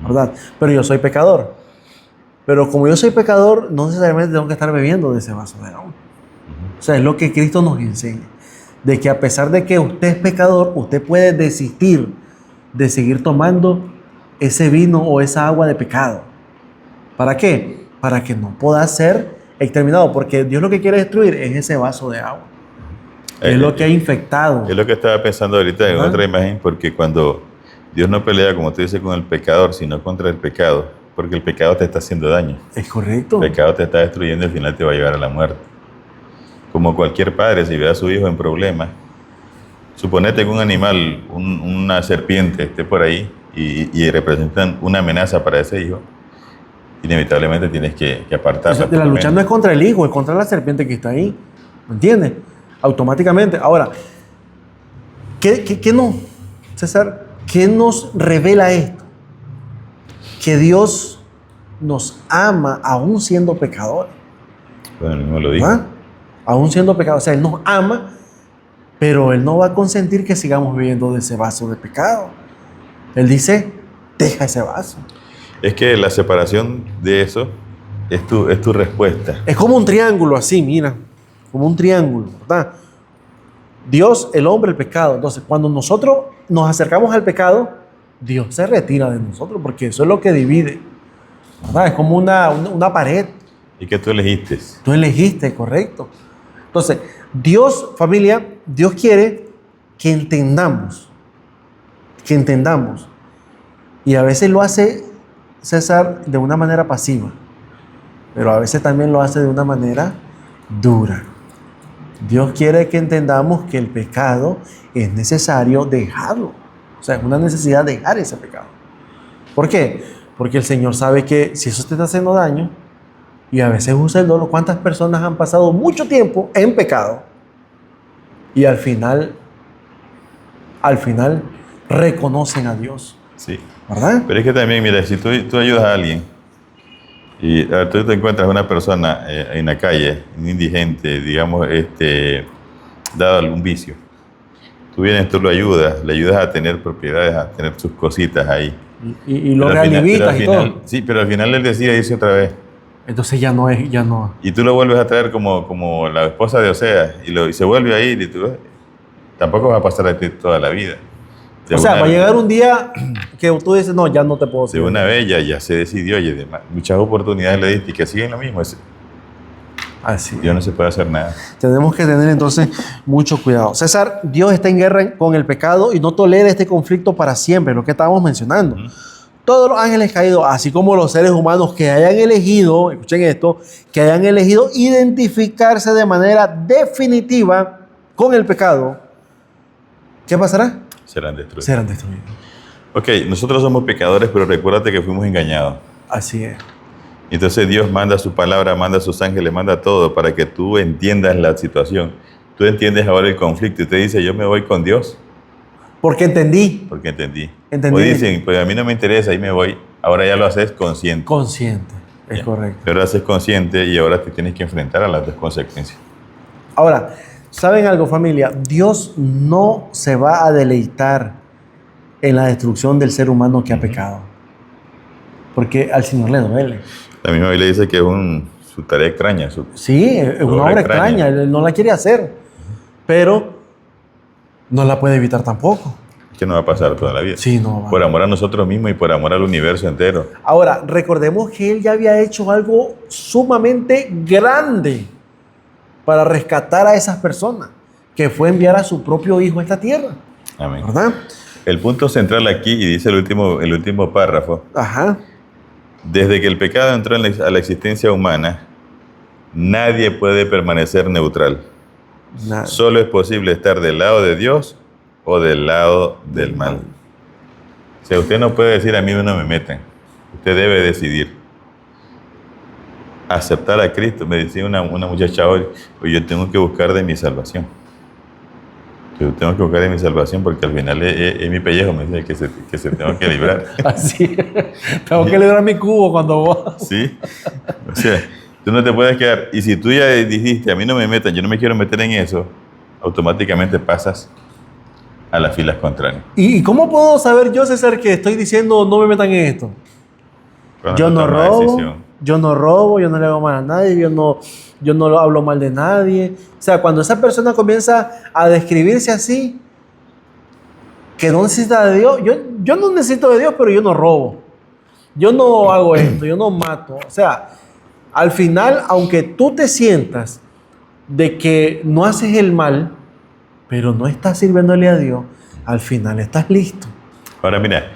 ¿verdad? Pero yo soy pecador. Pero como yo soy pecador, no necesariamente tengo que estar bebiendo de ese vaso de agua. O sea, es lo que Cristo nos enseña. De que a pesar de que usted es pecador, usted puede desistir de seguir tomando ese vino o esa agua de pecado. ¿Para qué? Para que no pueda ser exterminado. Porque Dios lo que quiere destruir es ese vaso de agua. Es lo que ha infectado. Es lo que estaba pensando ahorita en otra imagen, porque cuando Dios no pelea, como tú dices, con el pecador, sino contra el pecado, porque el pecado te está haciendo daño. Es correcto. El pecado te está destruyendo y al final te va a llevar a la muerte. Como cualquier padre, si ve a su hijo en problemas, suponete que un animal, una serpiente esté por ahí y representan una amenaza para ese hijo, inevitablemente tienes que apartarla. La lucha no es contra el hijo, es contra la serpiente que está ahí. ¿Me entiendes? Automáticamente. Ahora, ¿qué no, César? ¿Qué nos revela esto? Que Dios nos ama aún siendo pecadores. Bueno, él mismo lo dijo. ¿Ah? Aún siendo pecadores. O sea, Él nos ama, pero Él no va a consentir que sigamos viviendo de ese vaso de pecado. Él dice, deja ese vaso. Es que la separación de eso es tu respuesta. Es como un triángulo así, mira. Como un triángulo, ¿verdad? Dios, el hombre, el pecado. Entonces, cuando nosotros nos acercamos al pecado, Dios se retira de nosotros, porque eso es lo que divide, ¿verdad? Es como una pared. ¿Y que tú elegiste? Tú elegiste, correcto. Entonces, Dios, familia, Dios quiere que entendamos. Y a veces lo hace, César, de una manera pasiva, pero a veces también lo hace de una manera dura. Dios quiere que entendamos que el pecado es necesario dejarlo. O sea, es una necesidad dejar ese pecado. ¿Por qué? Porque el Señor sabe que si eso te está haciendo daño, y a veces usa el dolor, ¿cuántas personas han pasado mucho tiempo en pecado? Y al final reconocen a Dios. Sí. ¿Verdad? Pero es que también, mira, si tú ayudas a alguien y tú te encuentras una persona en la calle, un indigente, digamos, dado algún vicio, tú vienes, tú lo ayudas, le ayudas a tener propiedades, a tener sus cositas ahí. Y lo reanimistas y todo. Sí, pero al final él decide irse otra vez. Entonces ya no. Y tú lo vuelves a traer como la esposa de Oseas y se vuelve a ir y tú tampoco va a pasar a ti toda la vida. O sea, va a llegar un día que tú dices, no, ya no te puedo seguir. De una vez ya se decidió, oye, muchas oportunidades le diste y que siguen lo mismo. Así. Dios no se puede hacer nada. Tenemos que tener entonces mucho cuidado. César, Dios está en guerra con el pecado y no tolera este conflicto para siempre, lo que estábamos mencionando. Todos los ángeles caídos, así como los seres humanos que hayan elegido, escuchen esto, que hayan elegido identificarse de manera definitiva con el pecado, ¿qué pasará? Serán destruidos. Serán destruidos. Ok, nosotros somos pecadores, pero recuérdate que fuimos engañados. Así es. Entonces Dios manda su palabra, manda sus ángeles, manda todo para que tú entiendas la situación. Tú entiendes ahora el conflicto y te dice, yo me voy con Dios. Porque entendí. Porque entendí. Entendí. O dicen, pues a mí no me interesa, ahí me voy. Ahora ya lo haces consciente. Consciente, es correcto. Pero lo haces consciente y ahora te tienes que enfrentar a las dos consecuencias. Ahora, ¿saben algo, familia? Dios no se va a deleitar en la destrucción del ser humano que ha pecado. Porque al Señor le duele. La misma Biblia dice que es su tarea extraña. Sí, es una obra extraña. Él no la quiere hacer. Pero no la puede evitar tampoco. Que no va a pasar toda la vida. Sí, no va. Por amor a nosotros mismos y por amor al universo entero. Ahora, recordemos que Él ya había hecho algo sumamente grande para rescatar a esas personas, que fue enviar a su propio Hijo a esta tierra. Amén. ¿Verdad? El punto central aquí, y dice el último párrafo, Ajá. desde que el pecado entró a la existencia humana, nadie puede permanecer neutral. Nada. Solo es posible estar del lado de Dios o del lado del mal. O sea, usted no puede decir a mí no me metan. Usted debe decidir. Aceptar a Cristo. Me decía una muchacha hoy, yo tengo que buscar de mi salvación. Yo tengo que buscar de mi salvación porque al final es mi pellejo, me dice que se tengo que librar. Así. Tengo que librar mi cubo cuando vos. Sí. O sea, tú no te puedes quedar. Y si tú ya dijiste, a mí no me metan, yo no me quiero meter en eso, automáticamente pasas a las filas contrarias. ¿Y cómo puedo saber yo, César, que estoy diciendo no me metan en esto? Cuando Yo no robo, yo no robo, yo no le hago mal a nadie, yo no hablo mal de nadie. O sea, cuando esa persona comienza a describirse así, que no necesita de Dios, yo no necesito de Dios, pero yo no robo. Yo no hago esto, yo no mato. O sea, al final, aunque tú te sientas de que no haces el mal, pero no estás sirviéndole a Dios, al final estás listo. Ahora mira,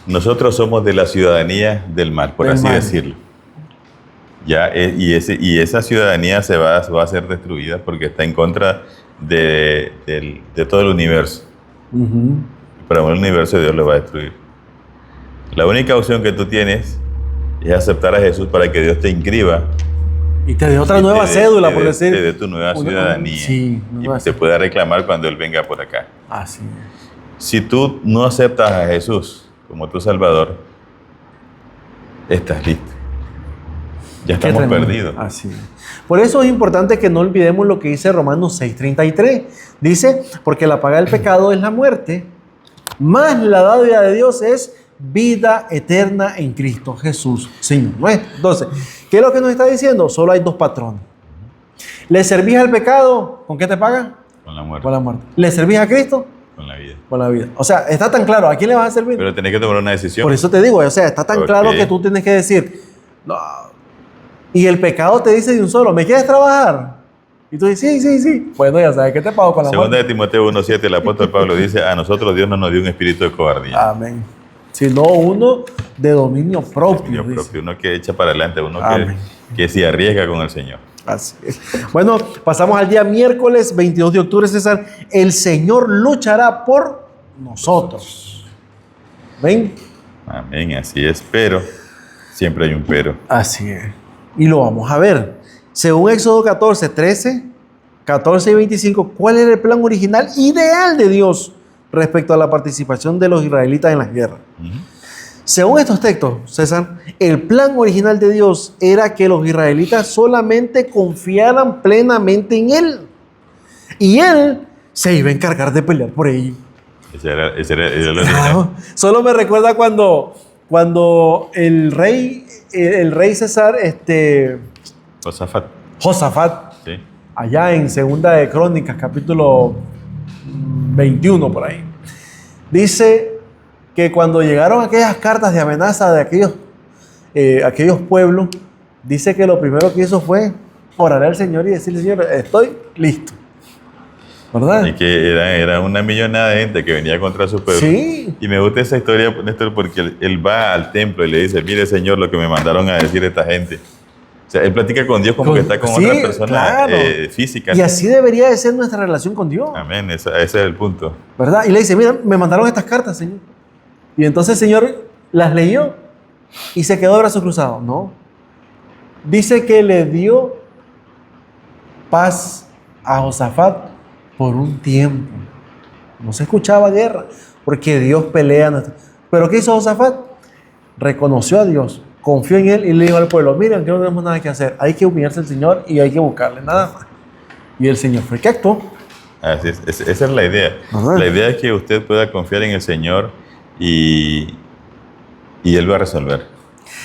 nosotros somos de la ciudadanía del mal, por así decirlo. Ya, y esa ciudadanía va a ser destruida porque está en contra de todo el universo. Pero el universo Dios lo va a destruir. La única opción que tú tienes es aceptar a Jesús para que Dios te inscriba. Y te dé otra nueva cédula, por decir. Te dé tu nueva ciudadanía. Sí, y te pueda reclamar cuando Él venga por acá. Así es. Si tú no aceptas a Jesús como tu Salvador, estás listo. Ya estamos perdidos. Así es. Por eso es importante que no olvidemos lo que dice Romanos 6:33. Dice, porque la paga del pecado es la muerte, más la dádiva de Dios es vida eterna en Cristo Jesús, Señor. ¿No es? Entonces, ¿qué es lo que nos está diciendo? Solo hay dos patrones. ¿Le servís al pecado? ¿Con qué te paga? Con la muerte. Con la muerte. ¿Le servís a Cristo? Con la vida. Con la vida. O sea, está tan claro. ¿A quién le vas a servir? Pero tenés que tomar una decisión. Por eso te digo, o sea, está tan claro que tú tienes que decir, no. Y el pecado te dice de un solo, ¿me quieres trabajar? Y tú dices, sí. Bueno, ya sabes, ¿qué te pago con la muerte? Segunda de Timoteo 1:7, el apóstol Pablo dice, a nosotros Dios no nos dio un espíritu de cobardía. Amén. Sino uno de dominio propio. Uno que echa para adelante, uno que se arriesga con el Señor. Así es. Bueno, pasamos al día miércoles 22 de octubre, César. El Señor luchará por nosotros. ¿Ven? Amén, así es, pero siempre hay un pero. Así es. Y lo vamos a ver. Según Éxodo 14 y 25, ¿cuál era el plan original ideal de Dios respecto a la participación de los israelitas en las guerras? Según estos textos, César, el plan original de Dios era que los israelitas solamente confiaran plenamente en Él. Y Él se iba a encargar de pelear por ellos. Ese era lo original. Solo me recuerda cuando el rey César, Josafat, sí. Allá en Segunda de Crónicas, capítulo 21 por ahí, dice que cuando llegaron aquellas cartas de amenaza de aquellos pueblos, dice que lo primero que hizo fue orar al Señor y decirle, Señor, estoy listo. ¿Verdad? Y que era una millonada de gente que venía contra su pueblo. Sí. Y me gusta esa historia, Néstor, porque él va al templo y le dice, mire, Señor, lo que me mandaron a decir esta gente. O sea, él platica con Dios como que está con otra persona física. Y así debería de ser nuestra relación con Dios. Amén, ese es el punto. ¿Verdad? Y le dice, mira, me mandaron estas cartas, Señor. Y entonces el Señor las leyó y se quedó de brazos cruzados. No. Dice que le dio paz a Josafat por un tiempo. No se escuchaba guerra, porque Dios pelea. Pero ¿qué hizo Josafat? Reconoció a Dios, confió en Él y le dijo al pueblo, miren, que no tenemos nada que hacer. Hay que humillarse al Señor y hay que buscarle, nada más. Y el Señor fue que actuó. Así es, esa es la idea. Ajá. La idea es que usted pueda confiar en el Señor y Él va a resolver.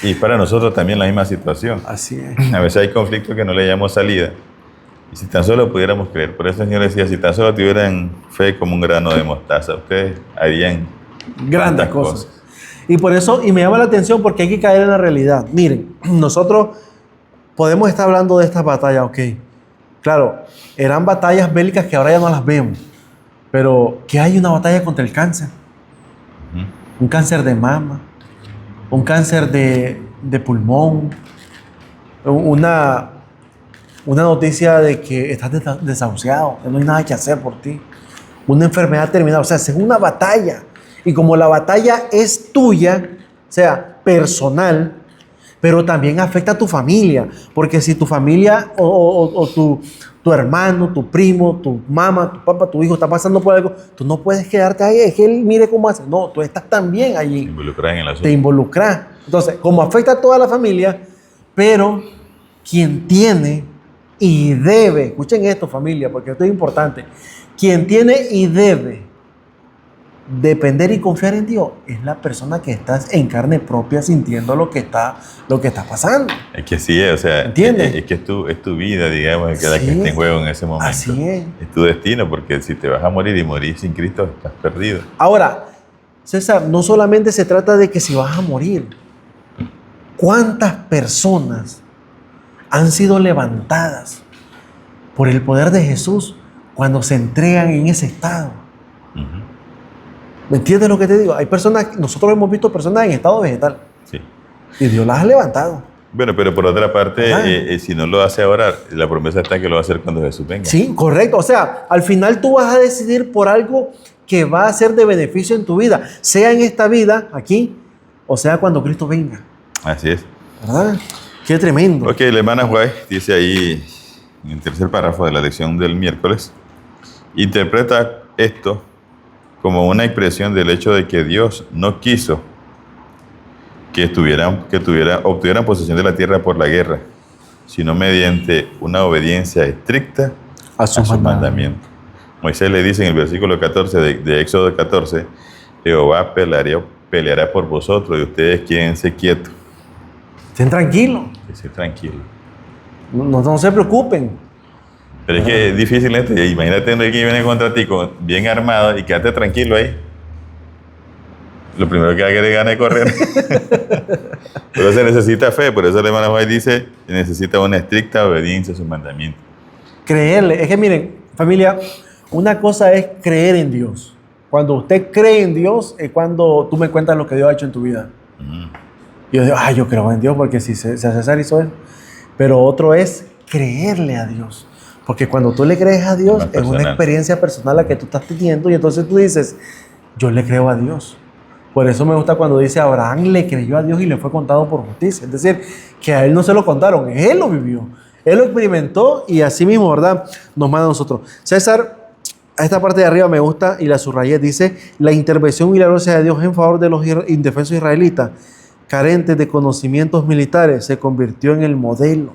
Y para nosotros también la misma situación. Así es. A veces hay conflictos que no le llamamos salida. Y si tan solo pudiéramos creer, por eso el Señor decía, si tan solo tuvieran fe como un grano de mostaza, ustedes harían grandes cosas. Y por eso, y me llama la atención porque hay que caer en la realidad. Miren, nosotros podemos estar hablando de estas batallas, ok. Claro, eran batallas bélicas que ahora ya no las vemos. Pero, ¿qué hay una batalla contra el cáncer? Un cáncer de mama, un cáncer de pulmón, una noticia de que estás desahuciado, que no hay nada que hacer por ti, una enfermedad terminal. O sea, es una batalla. Y como la batalla es tuya, o sea, personal, pero también afecta a tu familia. Porque si tu familia o tu hermano, tu primo, tu mamá, tu papá, tu hijo está pasando por algo, tú no puedes quedarte ahí, es que él mire cómo hace. No, tú estás también allí. Te involucras en el asunto. Te involucras. Entonces, como afecta a toda la familia, pero quien tiene y debe, escuchen esto familia, porque esto es importante, quien tiene y debe depender y confiar en Dios es la persona que está en carne propia sintiendo lo que está pasando. Es que sí, o sea, ¿entiendes? Es que es tu vida, digamos, que está en juego en ese momento. Así es. Es tu destino, porque si te vas a morir y morir sin Cristo, estás perdido. Ahora, César, no solamente se trata de que si vas a morir. ¿Cuántas personas han sido levantadas por el poder de Jesús cuando se entregan en ese estado? ¿Me entiendes lo que te digo? Hay personas, nosotros hemos visto personas en estado vegetal. Sí. Y Dios las ha levantado. Bueno, pero por otra parte, si no lo hace ahora, la promesa está que lo va a hacer cuando Jesús venga. Sí, correcto. O sea, al final tú vas a decidir por algo que va a ser de beneficio en tu vida, sea en esta vida, aquí, o sea cuando Cristo venga. Así es. ¿Verdad? Qué tremendo. Ok, la hermana White dice ahí, en el tercer párrafo de la lección del miércoles, interpreta esto como una expresión del hecho de que Dios no quiso que obtuvieran posesión de la tierra por la guerra, sino mediante una obediencia estricta a sus mandamientos. Moisés le dice en el versículo 14 de Éxodo 14, Jehová peleará por vosotros y ustedes quédense quietos. Estén tranquilos. Estén tranquilos. No se preocupen. Pero es que es difícil imagínate que viene contra ti bien armado y quédate tranquilo ahí. Lo primero que hay que ganar es correr. Pero se necesita fe, por eso el hermano Juan dice que necesita una estricta obediencia a sus mandamientos. Creerle. Es que miren, familia, una cosa es creer en Dios. Cuando usted cree en Dios es cuando tú me cuentas lo que Dios ha hecho en tu vida. Y yo digo, yo creo en Dios porque si César hizo eso. Pero otro es creerle a Dios. Porque cuando tú le crees a Dios es una experiencia personal la que tú estás teniendo y entonces tú dices, yo le creo a Dios. Por eso me gusta cuando dice Abraham le creyó a Dios y le fue contado por justicia. Es decir, que a él no se lo contaron, él lo vivió. Él lo experimentó y así mismo, ¿verdad? Nos manda a nosotros. César, a esta parte de arriba me gusta y la subrayé. Dice, la intervención milagrosa de Dios en favor de los indefensos israelitas, carentes de conocimientos militares, se convirtió en el modelo.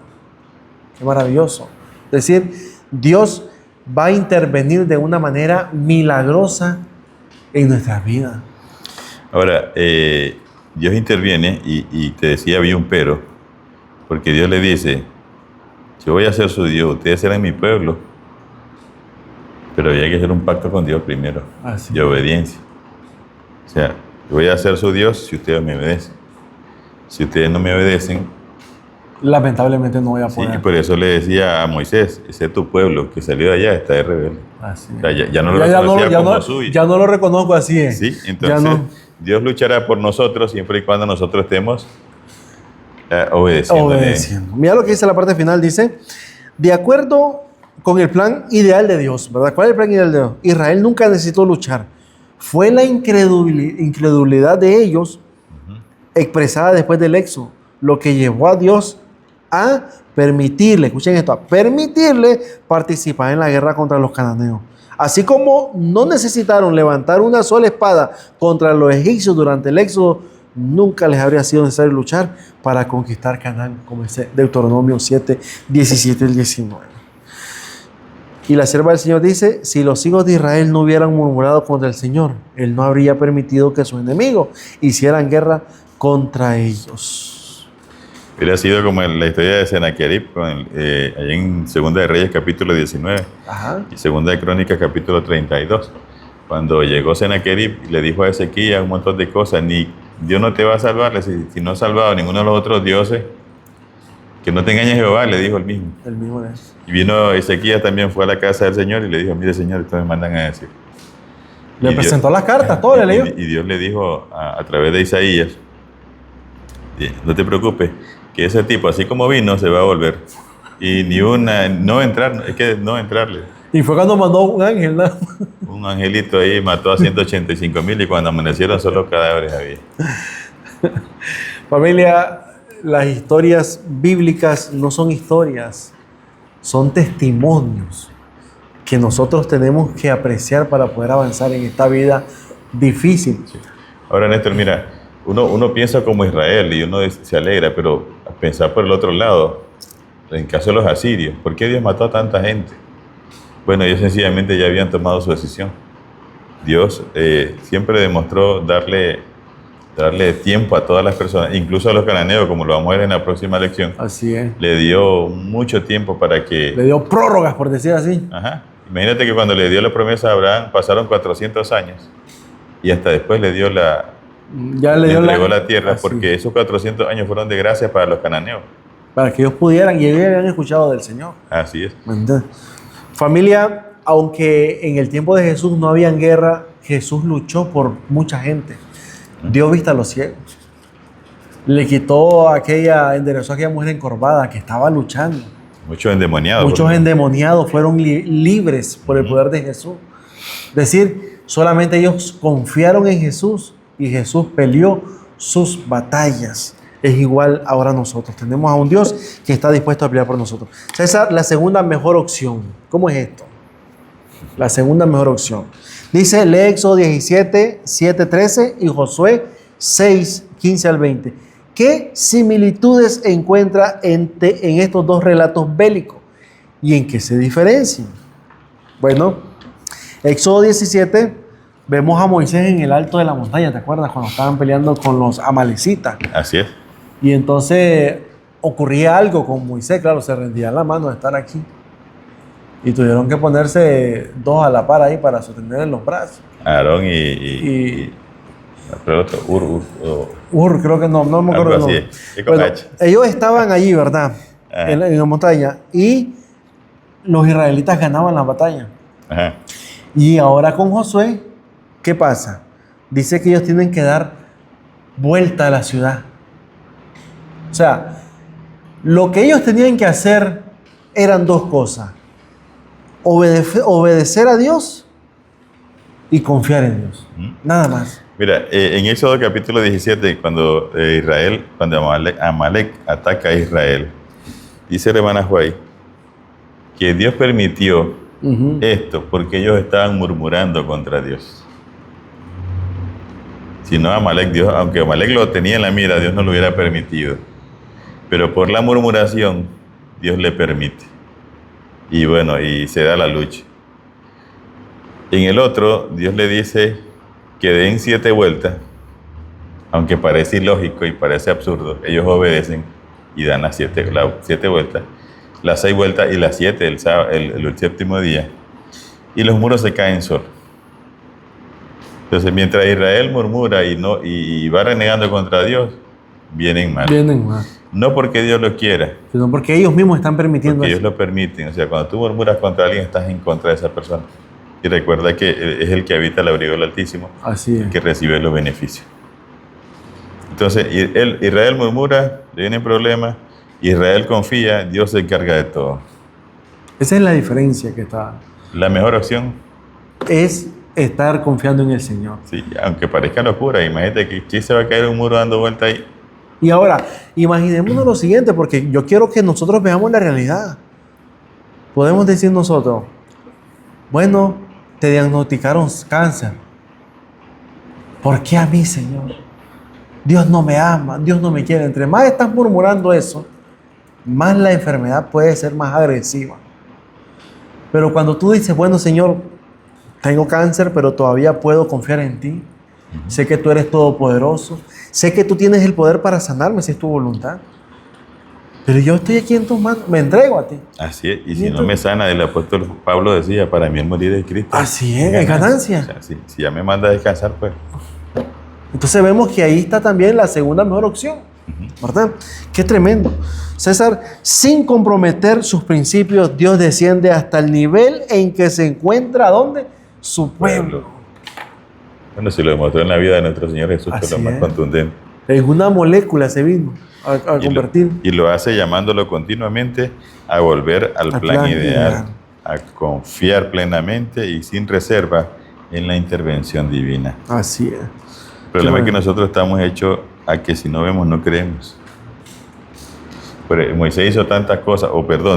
Qué maravilloso. Es decir, Dios va a intervenir de una manera milagrosa en nuestras vidas. Ahora, Dios interviene y te decía, había un pero, porque Dios le dice, yo voy a ser su Dios, ustedes serán mi pueblo, pero había que hacer un pacto con Dios primero, de obediencia. O sea, yo voy a ser su Dios si ustedes me obedecen. Si ustedes no me obedecen, lamentablemente no voy a poder. Sí, y por eso le decía a Moisés, ese es tu pueblo que salió de allá, está de rebelde. Así es. O sea, ya no lo reconocía como suyo. Ya no lo reconozco así es. Sí, entonces Dios luchará por nosotros siempre y cuando nosotros estemos obedeciendo. Mira lo que dice la parte final, dice, de acuerdo con el plan ideal de Dios, ¿verdad? ¿Cuál es el plan ideal de Dios? Israel nunca necesitó luchar. Fue la incredulidad de ellos expresada después del éxodo, lo que llevó a Dios a permitirle, escuchen esto, a permitirle participar en la guerra contra los cananeos. Así como no necesitaron levantar una sola espada contra los egipcios durante el éxodo, nunca les habría sido necesario luchar para conquistar Canaán, como dice Deuteronomio 7, 17 al 19. Y la sierva del Señor dice, si los hijos de Israel no hubieran murmurado contra el Señor, Él no habría permitido que sus enemigos hicieran guerra contra ellos. Hubiera sido como la historia de Senaquerib, allá en Segunda de Reyes capítulo 19 y Segunda de Crónicas capítulo 32. Cuando llegó Senaquerib y le dijo a Ezequías un montón de cosas, ni Dios no te va a salvar, si no ha salvado a ninguno de los otros dioses, que no te engañe Jehová, le dijo el mismo. El mismo es. Y vino Ezequías también, fue a la casa del Señor y le dijo, mire Señor, esto me mandan a decir. Le presentó las cartas, todo le leyó. Y Dios le dijo a través de Isaías, no te preocupes, que ese tipo, así como vino, se va a volver. Y ni una, no entrar, es que no entrarle. Y fue cuando mandó un ángel, ¿no? Un angelito ahí mató a 185,000 y cuando amanecieron solo cadáveres había. Familia, las historias bíblicas no son historias, son testimonios que nosotros tenemos que apreciar para poder avanzar en esta vida difícil. Sí. Ahora, Néstor, mira, uno piensa como Israel y uno se alegra, pero pensar por el otro lado, en caso de los asirios, ¿por qué Dios mató a tanta gente? Bueno, ellos sencillamente ya habían tomado su decisión. Dios siempre demostró darle tiempo a todas las personas, incluso a los cananeos, como lo vamos a ver en la próxima lección. Así es. Le dio mucho tiempo para que... Le dio prórrogas, por decir así. Ajá. Imagínate que cuando le dio la promesa a Abraham pasaron 400 años y hasta después le dio la... Ya le entregó la tierra, así. porque esos 400 años fueron de gracia para los cananeos. Para que ellos pudieran y ellos habían escuchado del Señor. Así es. Familia, aunque en el tiempo de Jesús no había guerra, Jesús luchó por mucha gente. Dio vista a los ciegos. Le quitó enderezó a aquella mujer encorvada que estaba luchando. Muchos endemoniados. Muchos endemoniados fueron libres por el poder de Jesús. Es decir, solamente ellos confiaron en Jesús y Jesús peleó sus batallas. Es igual ahora nosotros. Tenemos a un Dios que está dispuesto a pelear por nosotros. César, la segunda mejor opción. ¿Cómo es esto? La segunda mejor opción. Dice, lee Éxodo 17, 7, 13 y Josué 6, 15 al 20. ¿Qué similitudes encuentra en estos dos relatos bélicos? ¿Y en qué se diferencian? Bueno, Éxodo 17, vemos a Moisés en el alto de la montaña, ¿te acuerdas? Cuando estaban peleando con los amalecitas. Así es. Y entonces ocurría algo con Moisés, claro, se rendía la mano de estar aquí. Y tuvieron que ponerse dos a la par ahí para sostener en los brazos. Aarón y pero otro, creo que no me acuerdo. Algo así. Bueno, ellos estaban allí, ¿verdad? En la montaña. Y los israelitas ganaban la batalla. Ajá. Y ahora con Josué, ¿qué pasa? Dice que ellos tienen que dar vuelta a la ciudad. O sea, lo que ellos tenían que hacer eran dos cosas. Obedecer a Dios y confiar en Dios. Nada más. Mira, en Éxodo capítulo 17, cuando Amalek ataca a Israel, dice el hermano Juárez que Dios permitió esto porque ellos estaban murmurando contra Dios. Si no, Dios, aunque Amalek lo tenía en la mira, Dios no lo hubiera permitido. Pero por la murmuración, Dios le permite. Y bueno, y se da la lucha. En el otro, Dios le dice que den 7 vueltas, aunque parece ilógico y parece absurdo. Ellos obedecen y dan las 7 vueltas, las 6 vueltas y las 7 el séptimo día. Y los muros se caen solos. Entonces, mientras Israel murmura y va renegando contra Dios, vienen más. No porque Dios lo quiera, sino porque ellos mismos están permitiendo porque eso. ellos lo permiten. O sea, cuando tú murmuras contra alguien, estás en contra de esa persona. Y recuerda que es el que habita el abrigo del Altísimo, así es, que recibe los beneficios. Entonces, Israel murmura, le vienen problemas, Israel confía, Dios se encarga de todo. Esa es la diferencia que está. La mejor opción es estar confiando en el Señor. Sí, aunque parezca locura, imagínate que aquí se va a caer un muro dando vuelta ahí. Y ahora, imaginémonos lo siguiente, porque yo quiero que nosotros veamos la realidad. Podemos decir nosotros, bueno, te diagnosticaron cáncer. ¿Por qué a mí, Señor? Dios no me ama, Dios no me quiere. Entre más estás murmurando eso, más la enfermedad puede ser más agresiva. Pero cuando tú dices, bueno, Señor, tengo cáncer, pero todavía puedo confiar en ti. Sé que tú eres todopoderoso. Sé que tú tienes el poder para sanarme si es tu voluntad. Pero yo estoy aquí en tus manos, me entrego a ti. Así es, y si no me sana, el apóstol Pablo decía, para mí el morir es Cristo. Así es ganancia. O sea, si ya me manda a descansar, pues. Entonces vemos que ahí está también la segunda mejor opción, ¿verdad? Qué tremendo. César, sin comprometer sus principios, Dios desciende hasta el nivel en que se encuentra, ¿dónde? Su pueblo. Bueno, se lo demostró en la vida de nuestro Señor Jesús, que es lo más contundente. En una molécula se vino a convertir. Y lo hace llamándolo continuamente a volver al plan ideal, a confiar plenamente y sin reserva en la intervención divina. Así es. El problema es que nosotros estamos hechos a que si no vemos, no creemos. Pero Moisés hizo tantas cosas,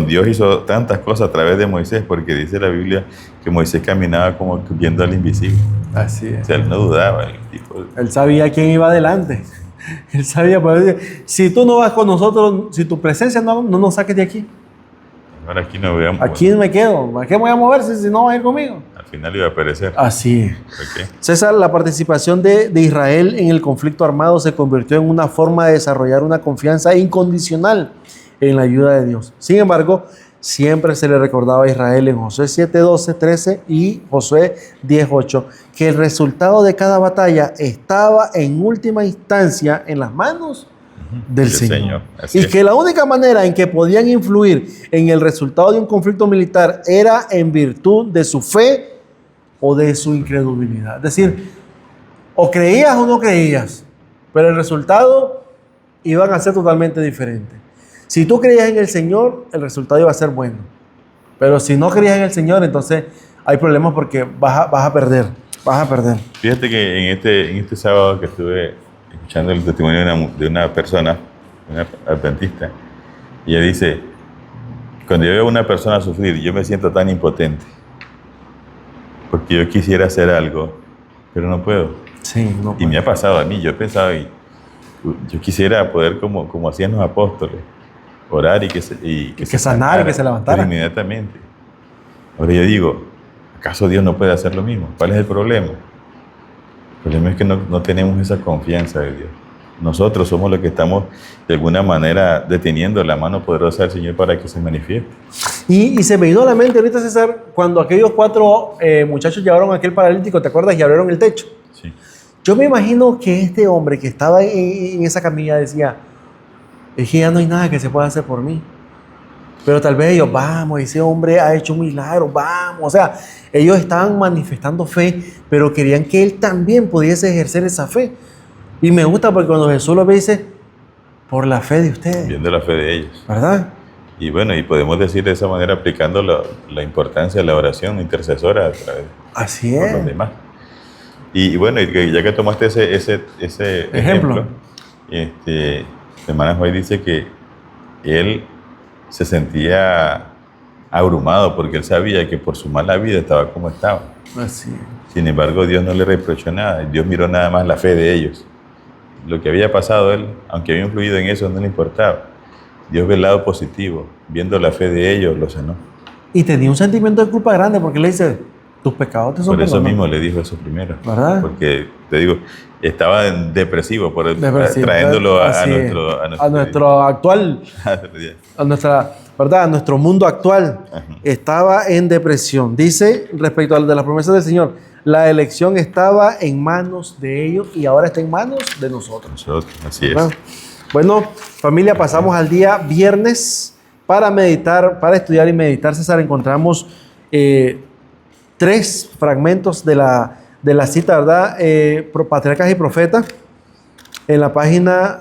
Dios hizo tantas cosas a través de Moisés, porque dice la Biblia que Moisés caminaba como viendo al invisible. Así es. O sea, él no dudaba. Él sabía quién iba adelante. Él sabía, pues, si tú no vas con nosotros, si tu presencia no nos saques de aquí. Ahora aquí no veamos. Aquí me quedo. ¿A qué me voy a mover si no vas a ir conmigo? final iba a perecer. Así es. Okay. César, la participación de Israel en el conflicto armado se convirtió en una forma de desarrollar una confianza incondicional en la ayuda de Dios. Sin embargo, siempre se le recordaba a Israel en Josué 7, 12, 13 y Josué 10, 8, que el resultado de cada batalla estaba en última instancia en las manos del Señor. Y que la única manera en que podían influir en el resultado de un conflicto militar era en virtud de su fe o de su incredulidad. Es decir, o creías o no creías, pero el resultado iban a ser totalmente diferente. Si tú creías en el Señor, el resultado iba a ser bueno. Pero si no creías en el Señor, entonces hay problemas porque vas a perder. Fíjate que en este sábado que estuve escuchando el testimonio de una persona, una adventista, y ella dice, cuando yo veo a una persona sufrir, yo me siento tan impotente, porque yo quisiera hacer algo, pero no puedo. Sí, no puedo. Y me ha pasado a mí, yo he pensado, yo quisiera poder, como hacían los apóstoles, orar y que sanar y que se levantara inmediatamente. Ahora yo digo, ¿acaso Dios no puede hacer lo mismo? ¿Cuál es el problema? El problema es que no tenemos esa confianza de Dios. Nosotros somos los que estamos de alguna manera deteniendo la mano poderosa del Señor para que se manifieste. Y se me vino a la mente ahorita, César, cuando aquellos 4 muchachos llevaron a aquel paralítico, ¿te acuerdas? Y abrieron el techo. Sí. Yo me imagino que este hombre que estaba en esa camilla decía, es que ya no hay nada que se pueda hacer por mí. Pero tal vez ellos, vamos, ese hombre ha hecho un milagro, vamos. O sea, ellos estaban manifestando fe, pero querían que él también pudiese ejercer esa fe. Y me gusta porque cuando Jesús lo ve, dice, por la fe de ustedes. Viendo la fe de ellos. ¿Verdad? Y bueno, y podemos decir de esa manera aplicando la importancia de la oración intercesora a través Así de es. los demás. Y bueno, ya que tomaste ese ejemplo, hermana Juárez dice que él se sentía abrumado porque él sabía que por su mala vida estaba como estaba. Así es. Sin embargo, Dios no le reprochó nada. Dios miró nada más la fe de ellos. Lo que había pasado él, aunque había influido en eso, no le importaba. Dios ve el lado positivo. Viendo la fe de ellos, lo sanó. Y tenía un sentimiento de culpa grande porque le dice, tus pecados te son perdonados. Por eso mismo le dijo eso primero. ¿Verdad? Porque, te digo, estaba depresivo, trayéndolo a nuestro actual, a nuestro mundo actual. Ajá. Estaba en depresión. Dice, respecto a las promesas del Señor, la elección estaba en manos de ellos y ahora está en manos de nosotros. Así ¿verdad? es. Bueno, familia, pasamos al día viernes para meditar, para estudiar y meditar. César, encontramos 3 fragmentos de la cita, ¿verdad? Patriarcas y Profetas, en la página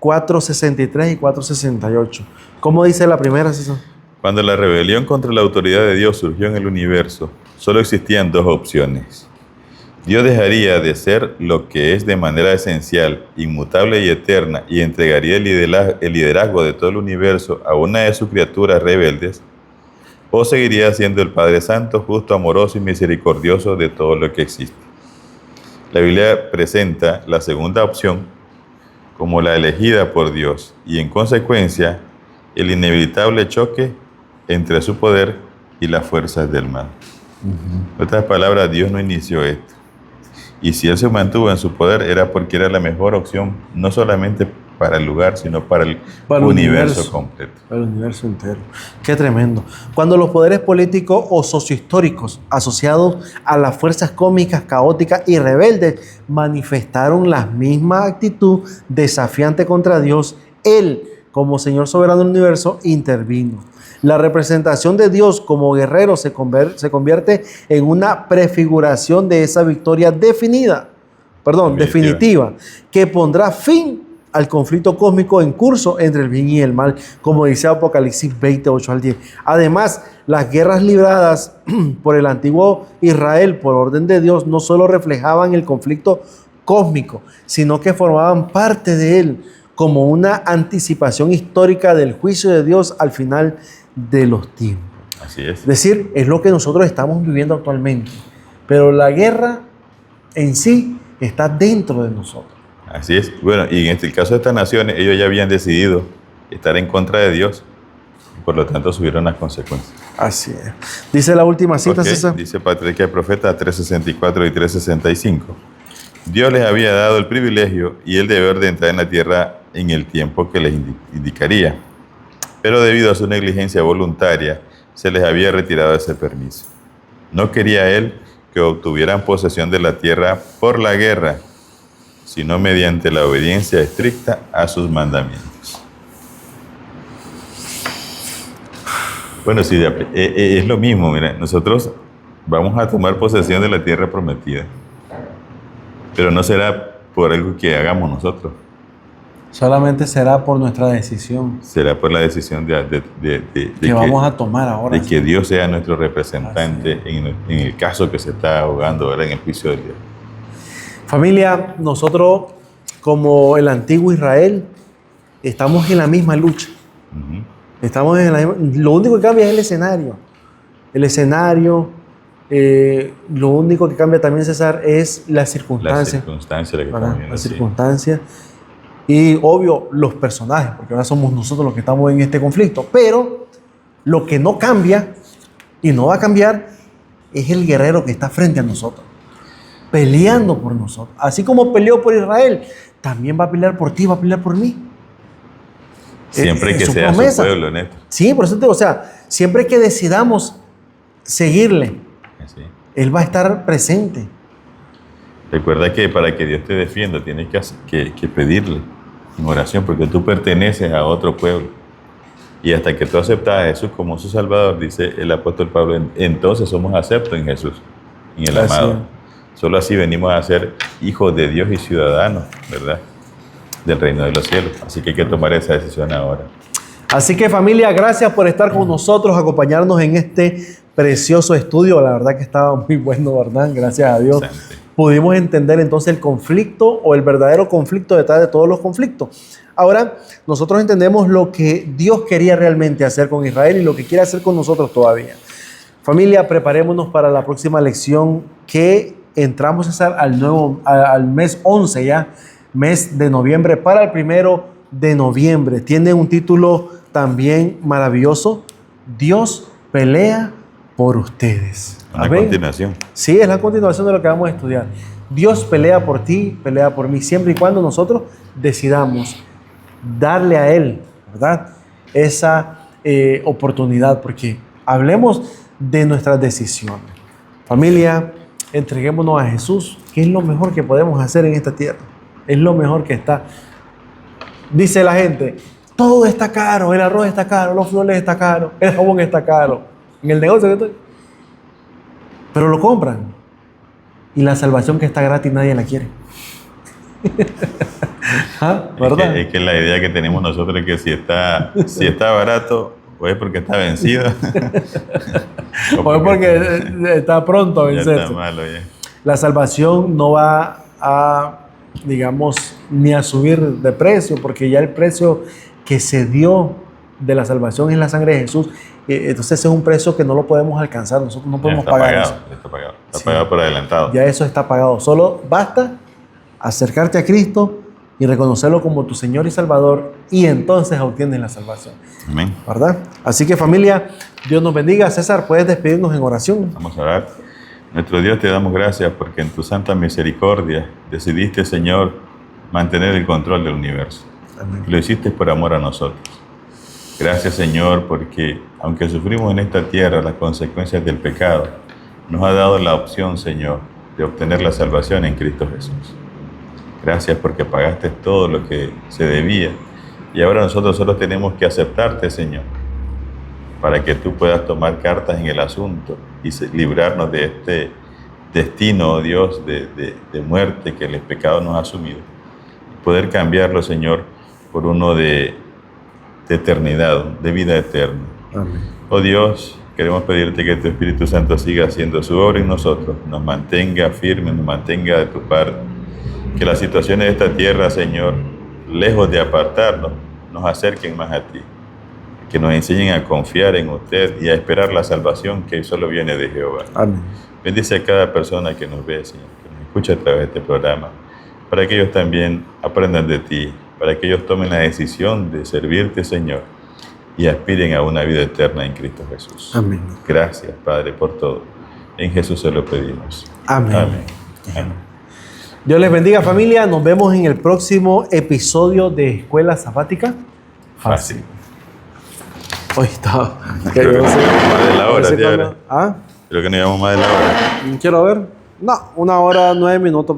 463 y 468. ¿Cómo dice la primera, César? Cuando la rebelión contra la autoridad de Dios surgió en el universo, solo existían 2 opciones. Dios dejaría de ser lo que es de manera esencial, inmutable y eterna, y entregaría el liderazgo de todo el universo a una de sus criaturas rebeldes, o seguiría siendo el Padre Santo, justo, amoroso y misericordioso de todo lo que existe. La Biblia presenta la segunda opción como la elegida por Dios y, en consecuencia, el inevitable choque entre su poder y las fuerzas del mal. En otras palabras, Dios no inició esto. Y si Él se mantuvo en su poder, era porque era la mejor opción, no solamente para el lugar, sino para el universo completo. Para el universo entero. Qué tremendo. Cuando los poderes políticos o sociohistóricos asociados a las fuerzas cósmicas, caóticas y rebeldes manifestaron la misma actitud desafiante contra Dios, Él, como Señor soberano del universo, intervino. La representación de Dios como guerrero se convierte en una prefiguración de esa victoria definitiva, que pondrá fin al conflicto cósmico en curso entre el bien y el mal, como dice Apocalipsis 20, 8 al 10. Además, las guerras libradas por el antiguo Israel por orden de Dios no solo reflejaban el conflicto cósmico, sino que formaban parte de él como una anticipación histórica del juicio de Dios al final de los tiempos. Así es. Es decir, es lo que nosotros estamos viviendo actualmente. Pero la guerra en sí está dentro de nosotros. Así es. Bueno, y en el caso de estas naciones, ellos ya habían decidido estar en contra de Dios. Por lo tanto, subieron las consecuencias. Así es. Dice la última cita, César. Dice Patriarca y Profeta 3:64 y 3:65. Dios les había dado el privilegio y el deber de entrar en la tierra en el tiempo que les indicaría. Pero debido a su negligencia voluntaria, se les había retirado ese permiso. No quería Él que obtuvieran posesión de la tierra por la guerra, sino mediante la obediencia estricta a sus mandamientos. Bueno, sí, es lo mismo. Mira, nosotros vamos a tomar posesión de la tierra prometida, pero no será por algo que hagamos nosotros. Solamente será por nuestra decisión. Será por la decisión de que vamos a tomar ahora. De que Dios sea nuestro representante en el caso que se está ahogando, ¿verdad?, en el juicio de Dios. Familia, nosotros como el antiguo Israel estamos en la misma lucha. Uh-huh. Estamos en la misma, lo único que cambia es el escenario. El escenario, lo único que cambia también, César, es la circunstancia. La circunstancia. Y obvio, los personajes, porque ahora somos nosotros los que estamos en este conflicto. Pero lo que no cambia y no va a cambiar es el guerrero que está frente a nosotros, peleando por nosotros. Así como peleó por Israel, también va a pelear por ti, va a pelear por mí. Siempre que sea su pueblo, neto. Sí, por eso te digo, o sea, siempre que decidamos seguirle, sí, Él va a estar presente. Recuerda que para que Dios te defienda tienes que pedirle en oración, porque tú perteneces a otro pueblo. Y hasta que tú aceptas a Jesús como su Salvador, dice el apóstol Pablo, entonces somos aceptos en Jesús, en el amado. Solo así venimos a ser hijos de Dios y ciudadanos, ¿verdad?, del reino de los cielos. Así que hay que tomar esa decisión ahora. Así que, familia, gracias por estar con nosotros, acompañarnos en este precioso estudio. La verdad que estaba muy bueno, ¿verdad? Gracias a Dios. Pudimos entender entonces el conflicto o el verdadero conflicto detrás de todos los conflictos. Ahora, nosotros entendemos lo que Dios quería realmente hacer con Israel y lo que quiere hacer con nosotros todavía. Familia, preparémonos para la próxima lección, que entramos, César, al mes 11 ya, mes de noviembre, para el 1 de noviembre. Tiene un título también maravilloso: Dios pelea por ustedes. Una continuación. Sí, es la continuación de lo que vamos a estudiar. Dios pelea por ti, pelea por mí, siempre y cuando nosotros decidamos darle a Él, ¿verdad?, esa oportunidad, porque hablemos de nuestras decisiones. Familia, entreguémonos a Jesús, que es lo mejor que podemos hacer en esta tierra. Es lo mejor que está. Dice la gente, todo está caro, el arroz está caro, los frijoles está caro, el jabón está caro. En el negocio que estoy. Pero lo compran. Y la salvación que está gratis nadie la quiere. ¿Ah? ¿Verdad? Es que la idea que tenemos nosotros es que si está barato, o es porque está vencido. o es porque está pronto a vencerse. Ya está malo, ya. La salvación no va a, digamos, ni a subir de precio, porque ya el precio que se dio de la salvación es la sangre de Jesús. Entonces ese es un precio que no lo podemos alcanzar, nosotros no podemos pagar eso. Está pagado por adelantado. Ya eso está pagado. Solo basta acercarte a Cristo y reconocerlo como tu Señor y Salvador, y entonces obtienes la salvación. Amén. ¿Verdad? Así que, familia, Dios nos bendiga. César, ¿puedes despedirnos en oración? Vamos a orar. Nuestro Dios, te damos gracias porque en tu santa misericordia decidiste, Señor, mantener el control del universo. Amén. Lo hiciste por amor a nosotros. Gracias, Señor, porque aunque sufrimos en esta tierra las consecuencias del pecado, nos ha dado la opción, Señor, de obtener la salvación en Cristo Jesús. Gracias porque pagaste todo lo que se debía y ahora nosotros solo tenemos que aceptarte, Señor, para que tú puedas tomar cartas en el asunto y librarnos de este destino, oh Dios, de muerte que el pecado nos ha sumido. Y poder cambiarlo, Señor, por uno de eternidad, de vida eterna. Amén. Oh Dios, queremos pedirte que tu Espíritu Santo siga haciendo su obra en nosotros, nos mantenga firmes, nos mantenga de tu parte, que las situaciones de esta tierra, Señor, lejos de apartarnos, nos acerquen más a ti, que nos enseñen a confiar en usted y a esperar la salvación que solo viene de Jehová. Amén. Bendice a cada persona que nos ve, Señor, que nos escucha a través de este programa, para que ellos también aprendan de ti, para que ellos tomen la decisión de servirte, Señor, y aspiren a una vida eterna en Cristo Jesús. Amén. Gracias, Padre, por todo. En Jesús se lo pedimos. Amén. Amén. Amén. Dios les bendiga, familia. Nos vemos en el próximo episodio de Escuela Sabática Fácil. Hoy está. Creo que no llevamos más de la hora, Sí, ¿sí, ahora? ¿Ah? Creo que no llevamos más de la hora. Quiero ver. No, 1 hora, 9 minutos.